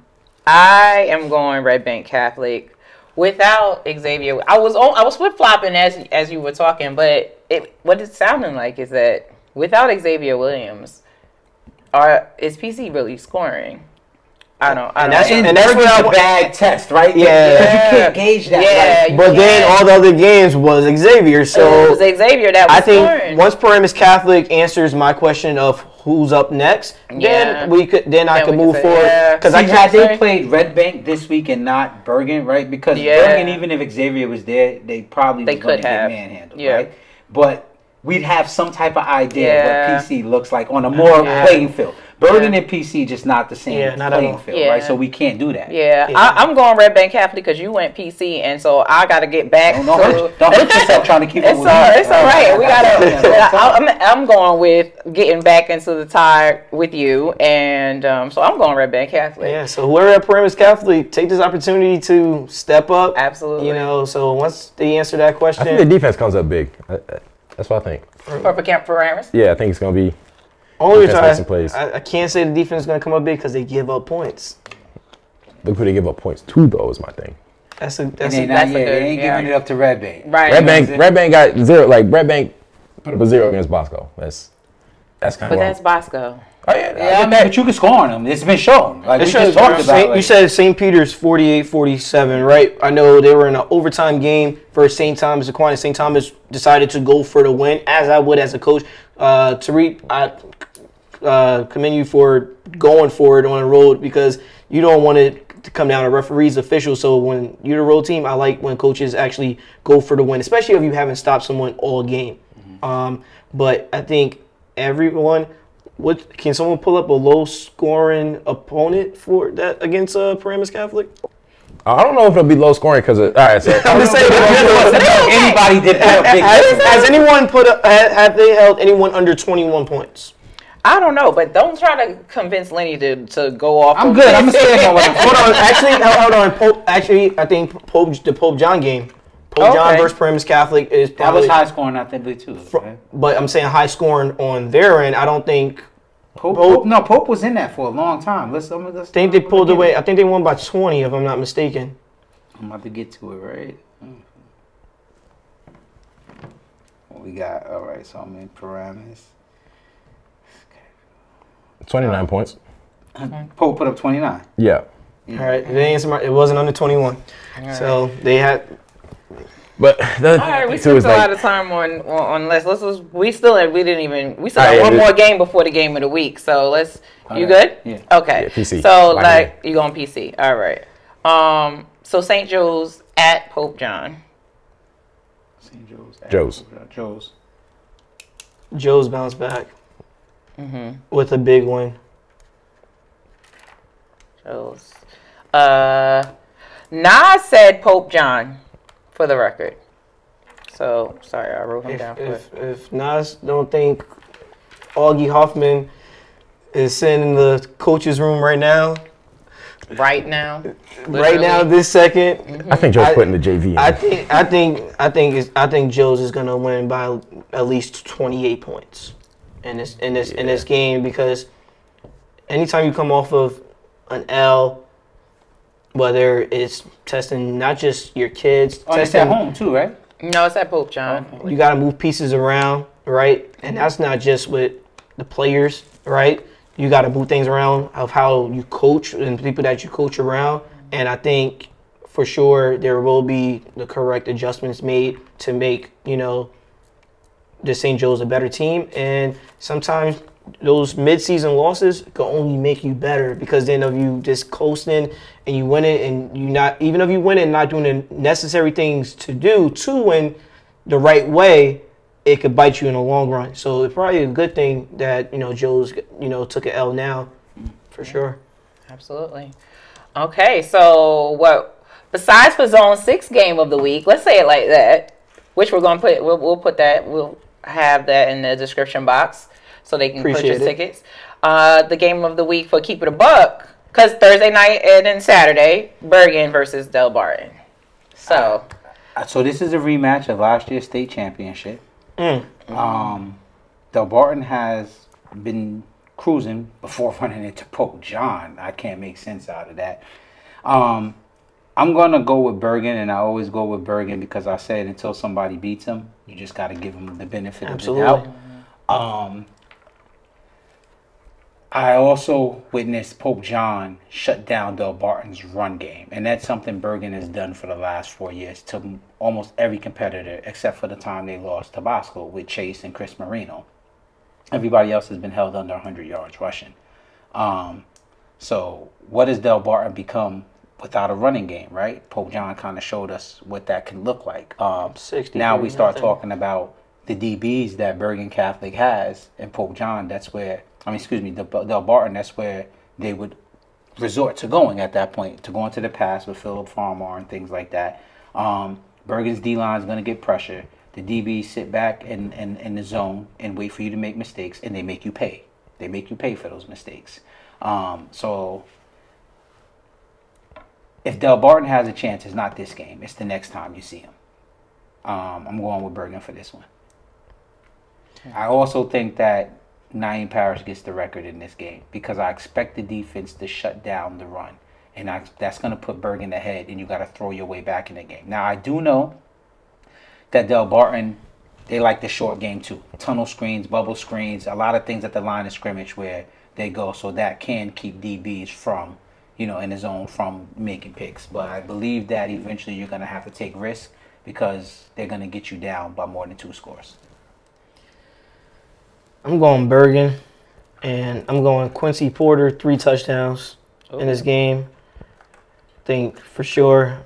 am going Red Bank Catholic without Xavier. I was flip flopping as you were talking, but what it's sounding like is that without Xavier Williams, is PC really scoring? I don't And know. that's a bad test, right? Yeah. You can't gauge that. Yeah, Like, But then all the other games was Xavier. So it was Xavier that was I think scoring. once Paramus Catholic answers my question of who's up next, Yeah. then I could we could move say, forward. yeah. Because See, I had can't they say. played Red Bank this week and not Bergen, right? Because Yeah. Bergen, even if Xavier was there, they probably They was going could to get have. manhandled, Yeah. right? But we'd have some type of idea Yeah. of what PC looks like on a more Yeah. playing field. Bergen Yeah. and PC just not the same Yeah, not at playing all. field, Yeah. right? So we can't do that. Yeah, Yeah. I'm going Red Bank Catholic because you went PC, and so I got to get back. Don't hurt yourself trying to keep up It's with all, me. it's all right. We Yeah. gotta. I'm going with getting back into the tie with you, and so I'm going Red Bank Catholic. Yeah, so whoever at Paramus Catholic, take this opportunity to step up. Absolutely. You know, so once they answer that I think the question, defense comes up big. That's what I think. For Camp Paramus. Yeah, I think it's gonna be. only defense makes some plays. I can't say the defense is going to come up big because they give up points. Look who they give up points to, though, is my thing. That's And a they, that's a good- they ain't yeah. giving it up to Red Bank. Right. Red Bank got zero. Like Red Bank put up a 0 against Bosco. That's kind But of. that's Bosco. Oh yeah, Yeah, I mean, but you can score on them. It's been shown. Like we just talked about. You said St. Peter's 48-47, right? I know they were in an overtime game for St. Thomas. Aquinas. St. Thomas decided to go for the win, as I would as a coach. Tariq, I commend you for going for it on the road because you don't want it to come down to referees, officials. So when you're the road team, I like when coaches actually go for the win, especially if you haven't stopped someone all game. But I think everyone. Can someone pull up a low-scoring opponent for that against Paramus Catholic? I don't know if it'll be low scoring because all right. So I'm just saying. Anybody did put a big. Has anyone have they held anyone under 21 points? I don't know, but don't try to convince Lenny to go off. I'm good. I'm gonna stand on what I'm Hold on. Actually, I think the Pope John game. Pope John Okay. versus Paramus Catholic is That probably. was high scoring, I think, too. Right? But I'm saying high scoring on their end. I don't think. Pope was in that for a long time. Let's I think they pulled away. I think they won by 20, if I'm not mistaken. I'm about to get to it, right? What we got? All right, so I'm in Paramus. 29 points. Pope put up 29. Yeah. All right, it wasn't under 21, so they had. But the All right, we too spent is a lot like of time on we still have yeah, one more game before the game of the week. So let's. You good? Yeah. Okay. Yeah, PC. So Like you going PC? All right. So St. Joe's at Pope John. St. Joe's. Joe's. Joe's bounced back with a big win. Joe's. Nas said Pope John, for the record. So sorry, I wrote him down. If Nas don't think Augie Hoffman is sitting in the coach's room right now, this second, I think Joe's putting the JV in. I think Joe's is gonna win by at least 28 points in this game because anytime you come off of an L, whether it's testing not just your kids, Oh, it's at home too, right? No, it's at Pope John. you got to move pieces around, right? And that's not just with the players, right? You got to move things around of how you coach and people that you coach around. And I think for sure there will be the correct adjustments made to make, the St. Joe's a better team. And sometimes those mid-season losses can only make you better because then of you just coasting and you win it and even if you win it and not doing the necessary things to win the right way, it could bite you in the long run. So it's probably a good thing that, Joe's, took an L now for sure. Absolutely. Okay, so besides for Zone 6 game of the week, let's say it like that, which we'll have that in the description box so they can purchase tickets. The game of the week for Keep It a Buck, because Thursday night and then Saturday, Bergen versus Delbarton. So this is a rematch of last year's state championship. Delbarton has been cruising before running into Pope John. I can't make sense out of that. I'm going to go with Bergen, and I always go with Bergen because I said until somebody beats him, you just got to give him the benefit of the doubt. I also witnessed Pope John shut down Delbarton's run game, and that's something Bergen has done for the last 4 years to almost every competitor except for the time they lost to Bosco with Chase and Chris Marino. Everybody else has been held under 100 yards rushing. So what does Delbarton become without a running game, right? Pope John kind of showed us what that can look like. Now we start talking about the DBs that Bergen Catholic has, and Pope John, that's where, Delbarton, that's where they would resort to going at that point, to going to the pass with Philip Farmar and things like that. Bergen's D-line is going to get pressure. The DBs sit back in the zone and wait for you to make mistakes, and they make you pay. They make you pay for those mistakes. So if Delbarton has a chance, it's not this game. It's the next time you see him. I'm going with Bergen for this one. I also think that Naeem Parrish gets the record in this game because I expect the defense to shut down the run. And that's going to put Bergen ahead, and you got to throw your way back in the game. Now, I do know that Delbarton, they like the short game too. Tunnel screens, bubble screens, a lot of things at the line of scrimmage where they go. So that can keep DBs from, in the zone from making picks. But I believe that eventually you're going to have to take risks because they're going to get you down by more than 2 scores. I'm going Bergen, and I'm going Quincy Porter, 3 touchdowns in this game. I think for sure.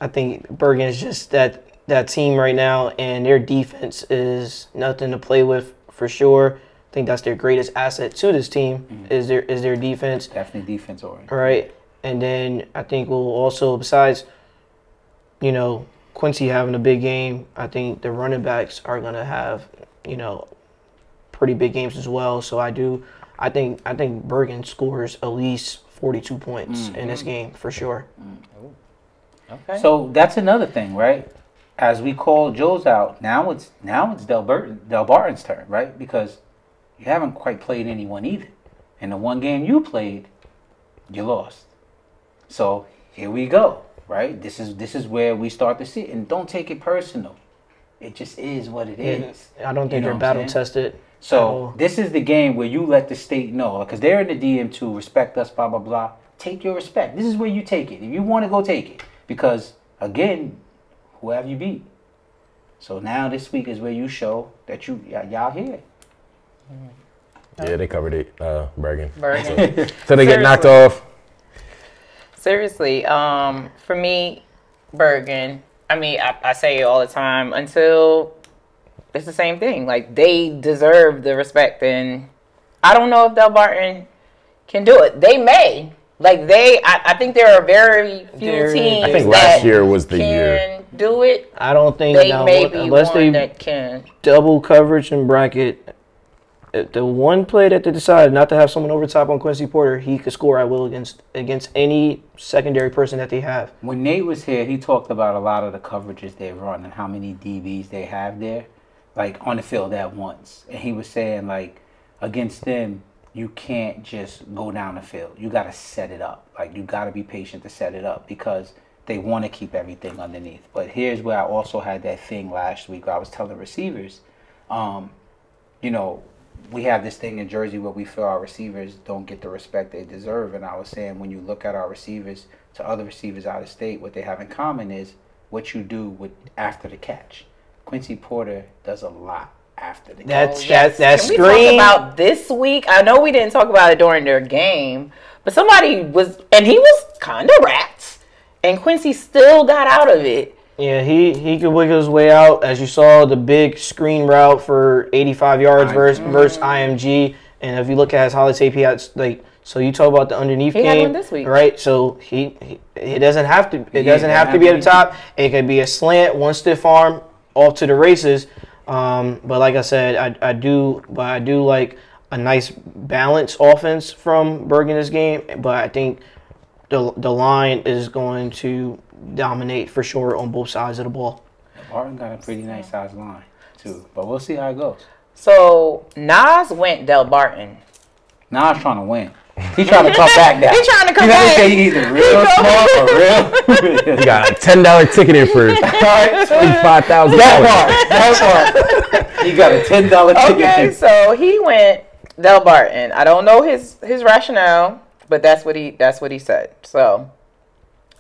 I think Bergen is just that team right now, and their defense is nothing to play with for sure. I think that's their greatest asset to this team is their defense. Definitely defense oriented. Right, and then I think we'll also, besides, Quincy having a big game, I think the running backs are gonna have, pretty big games as well. So I think Bergen scores at least 42 points in this game for sure. Okay. So that's another thing, right? As we call Joe's out, now it's Delbarton's turn, right? Because you haven't quite played anyone either. And the one game you played, you lost. So here we go, right? This is where we start to see it. And don't take it personal. It just is what it is. I don't think they're battle tested. So this is the game where you let the state know, because they're in the DM2, respect us, blah, blah, blah. Take your respect. This is where you take it. If you want to go, take it. Because, again, who have you beat? So now this week is where you show that y'all here. Yeah, they covered it, Bergen. So they get knocked off. Seriously, for me, Bergen, I say it all the time until it's the same thing. Like, they deserve the respect, and I don't know if Delbarton can do it. They may. I think there are very few teams. I think last year was the year. Can do it. I don't think they may be unless one they that can double coverage and bracket. The one play that they decided not to have someone over top on Quincy Porter, he could score at will against any secondary person that they have. When Nate was here, he talked about a lot of the coverages they run and how many DBs they have there, like on the field at once. And he was saying, like, against them, you can't just go down the field. You got to set it up. Like, you got to be patient to set it up because they want to keep everything underneath. But here's where I also had that thing last week where I was telling receivers, we have this thing in Jersey where we feel our receivers don't get the respect they deserve. And I was saying, when you look at our receivers to other receivers out of state, what they have in common is what you do after the catch. Quincy Porter does a lot after the catch. That Can screen. we talk about this week? I know we didn't talk about it during their game, but somebody was, and he was kind of wrapped, and Quincy still got out of it. Yeah, he could wiggle his way out. As you saw, the big screen route for 85 yards versus IMG. And if you look at his highlights tape, he had, so you talk about the underneath game. He had one this week. Right? So it doesn't have to be at the top. It could be a slant, one stiff arm, off to the races. But like I said, I do like a nice balanced offense from Bergen this game. But I think the line is going to dominate for sure on both sides of the ball. Barton got a pretty nice size line too, but we'll see how it goes. So Nas went Delbarton. Nas trying to win. He trying to come back now. He trying to come You know, back. He either real smart or real. You got a $10 ticket in for $25,000. That part. You got a $10 ticket. Okay, so he went Delbarton. I don't know his rationale, but that's what he said. So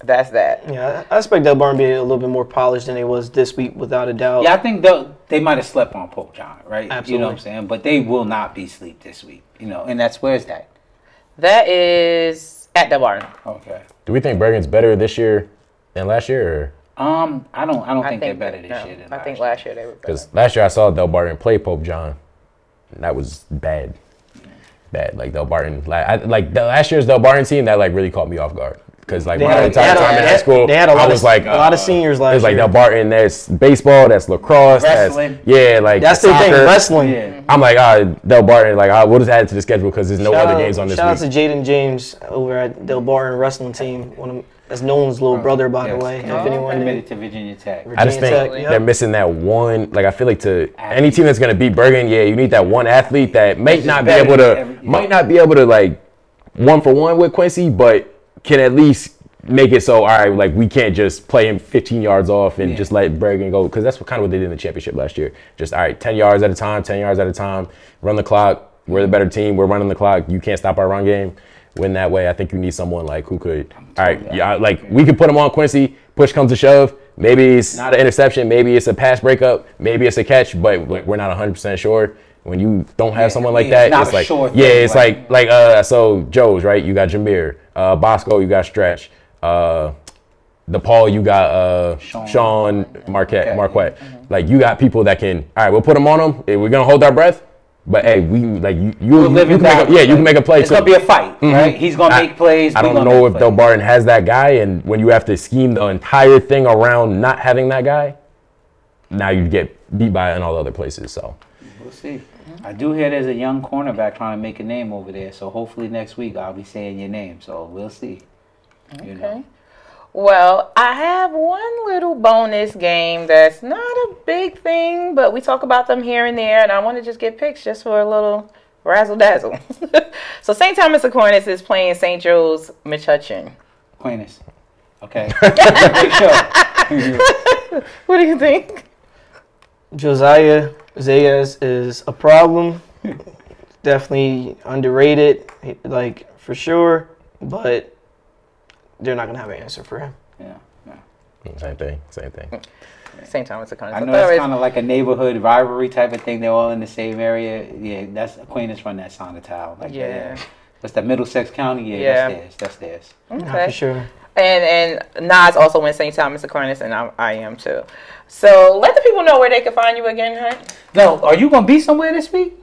that's that. Yeah, I expect Delbarton to be a little bit more polished than they was this week, without a doubt. Yeah, I think they might have slept on Pope John, right? Absolutely. You know what I'm saying? But they will not be sleep this week. You know, and where's that? That is at Delbarton. Okay. Do we think Bergen's better this year than last year? I don't think they're better this no, year than I think last year they were better. Because last year I saw Delbarton play Pope John, and that was bad. Bad. Like Delbarton, like the last year's Delbarton team, that like really caught me off guard. Because like my entire time in high school, I was like, a lot of seniors last it's year. like Delbarton, that's baseball, that's lacrosse, Wrestling. that's the thing, soccer. wrestling. Yeah. I'm like, Delbarton, like we'll just add it to the schedule because there's no other games on this Shout out week. to Jaden James over at Delbarton wrestling team. That's Nolan's little brother, by the way. If anyone Committed to Virginia Tech. I just think Virginia Tech, they're missing that one. Like I feel like to any team that's gonna beat Bergen, you need that one athlete that might not be able to like 1-for-1 with Quincy, but can at least make it so all right. Like we can't just play him 15 yards off and just let Bergen go, because that's kind of what they did in the championship last year. Just all right, 10 yards at a time, run the clock. We're the better team. We're running the clock. You can't stop our run game. Win that way. I think you need someone like who could. All right, like we could put him on Quincy. Push comes to shove. Maybe it's not an interception. Maybe it's a pass breakup. Maybe it's a catch. But like, we're not 100% sure. When you don't have someone like that, it's like it's like so Joe's right. You got Jameer, Bosco. You got Stretch. DePaul, you got Sean Marquette. Mm-hmm. Like you got people that can. All right, we'll put them on them. We're gonna hold our breath. But hey, we like you can make a play. It's gonna be a fight, right? He's gonna make plays. I don't know if Delbarton has that guy, and when you have to scheme the entire thing around not having that guy, now you get beat by in all other places. So we'll see. I do hear there's a young cornerback trying to make a name over there. So hopefully next week I'll be saying your name. So we'll see. Okay. You know. Well, I have one little bonus game that's not a big thing, but we talk about them here and there, and I want to just get picks just for a little razzle-dazzle. So St. Thomas Aquinas is playing St. Joe's Metuchen. Aquinas. Okay. Make sure. What do you think? Josiah Zayas is a problem. Definitely underrated, like for sure, but they're not gonna have an answer for him. Yeah. same thing. St. Thomas Aquinas. I know it's kind of like a neighborhood rivalry type of thing. They're all in the same area. Yeah, that's Aquinas from that side of town. Like what's that, Middlesex County? Yeah, that's theirs. Okay. Yeah, for sure. And Nas also went St. Thomas Aquinas, and I am too. So let the people know where they can find you again, Hunt. No, are you gonna be somewhere this week?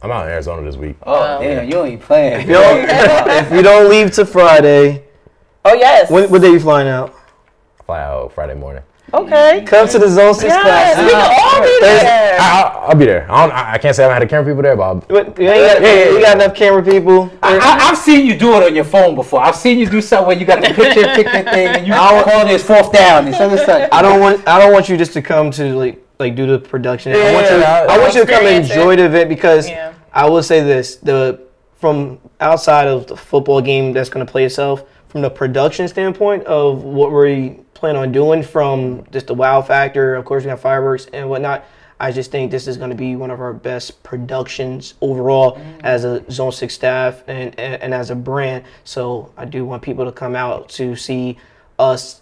I'm out in Arizona this week. Oh, damn, you ain't playing. If you don't leave till Friday, Oh yes. what day you flying out? Fly out Friday morning. Okay. Come to the Zone6ix Yes, we Classic. can all be there. I'll be there. I can't say I haven't had a camera people there, but You got enough camera people. I've seen you do it on your phone before. I've seen you do something where you got the picture thing, and you call this fourth down and such. I don't want you just to come to like do the production. I want you to come and enjoy the event, because I will say this: from outside of the football game that's going to play itself, from the production standpoint of what we plan on doing, from just the wow factor, of course we have fireworks and whatnot, I just think this is going to be one of our best productions overall as a Zone6ix staff and as a brand. So I do want people to come out to see us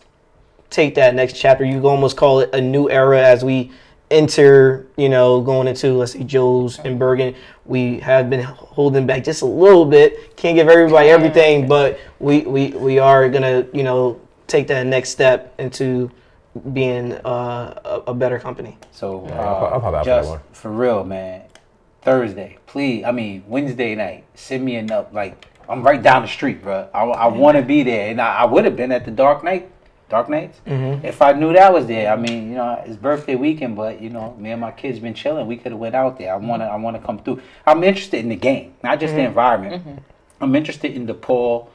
take that next chapter. You can almost call it a new era as we enter, going into, let's say, Joe's and Bergen. We have been holding back just a little bit. Can't give everybody everything, but we are gonna, take that next step into being a better company. So I'll pop out just for that one. for real, man. Thursday, please. Wednesday night. Send me like I'm right down the street, bro. I want to be there, and I would have been at the Dark Nights. If I knew that was there. It's birthday weekend, but me and my kids been chilling. We could have went out there. I wanna come through. I'm interested in the game, not just the environment. I'm interested in the Paul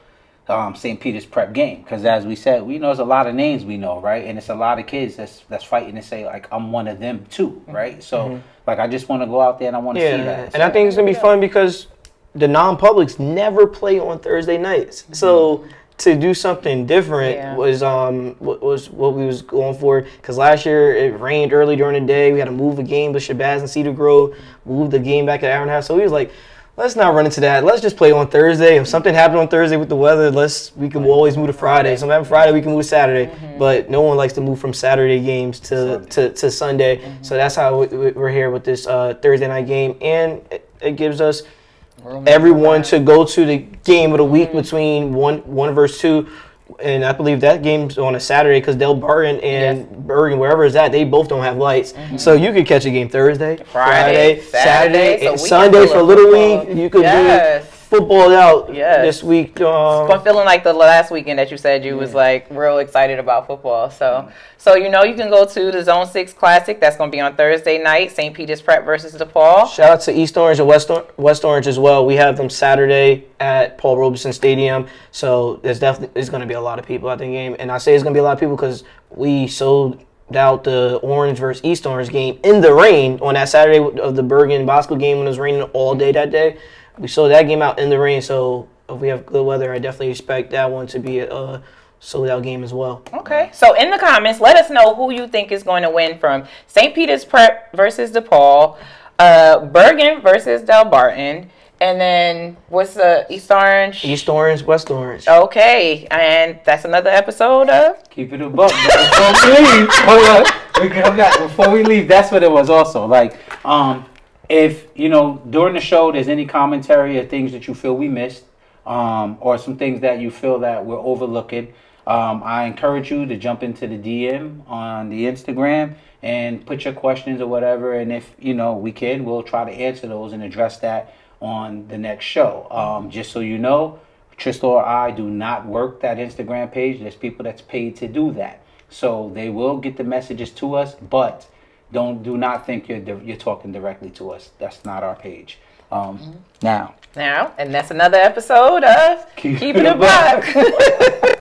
St. Peter's Prep game, because as we said, there's a lot of names we know, right? And it's a lot of kids that's fighting to say like I'm one of them too, right? So like I just want to go out there and I want to see that. And I think it's gonna be fun because the non-publics never play on Thursday nights. So to do something different was what we was going for. Because last year it rained early during the day. We had to move the game with Shabazz and Cedar Grove, move the game back an hour and a half. So we was like, let's not run into that. Let's just play on Thursday. If something happened on Thursday with the weather, we can always move to Friday. Something happened Friday, we can move to Saturday. But no one likes to move from Saturday games to Sunday. So that's how we're here with this Thursday night game. And it gives us everyone to go to the game of the week between one versus 2. And I believe that game's on a Saturday because Delbarton and Bergen, wherever it's at, they both don't have lights. So you could catch a game Thursday, Friday, Saturday, and Sunday for Little League. You could be footballed out this week. I'm feeling like the last weekend that you said you was like real excited about football. So you know you can go to the Zone6ix Classic. That's going to be on Thursday night. St. Peter's Prep versus DePaul. Shout out to East Orange and West Orange as well. We have them Saturday at Paul Robeson Stadium. So there's going to be a lot of people at the game. And I say it's going to be a lot of people because we sold out the Orange versus East Orange game in the rain on that Saturday of the Bergen Bosco game when it was raining all day that day. We sold that game out in the rain, so if we have good weather, I definitely expect that one to be a sold-out game as well. Okay. So in the comments, let us know who you think is going to win from St. Peter's Prep versus DePaul, Bergen versus Delbarton, and then what's the East Orange? East Orange, West Orange. Okay. And that's another episode of Keep It a Buck. Before we leave, hold on. Before we leave, that's what it was also. Like, if, you know, during the show there's any commentary or things that you feel we missed, or some things that you feel that we're overlooking, I encourage you to jump into the DM on the Instagram and put your questions or whatever. And if, you know, we'll try to answer those and address that on the next show. Just so you know, Tristan or I do not work that Instagram page. There's people that's paid to do that. So they will get the messages to us, but do not think you're talking directly to us. That's not our page. Now, and that's another episode of Keep It a Buck.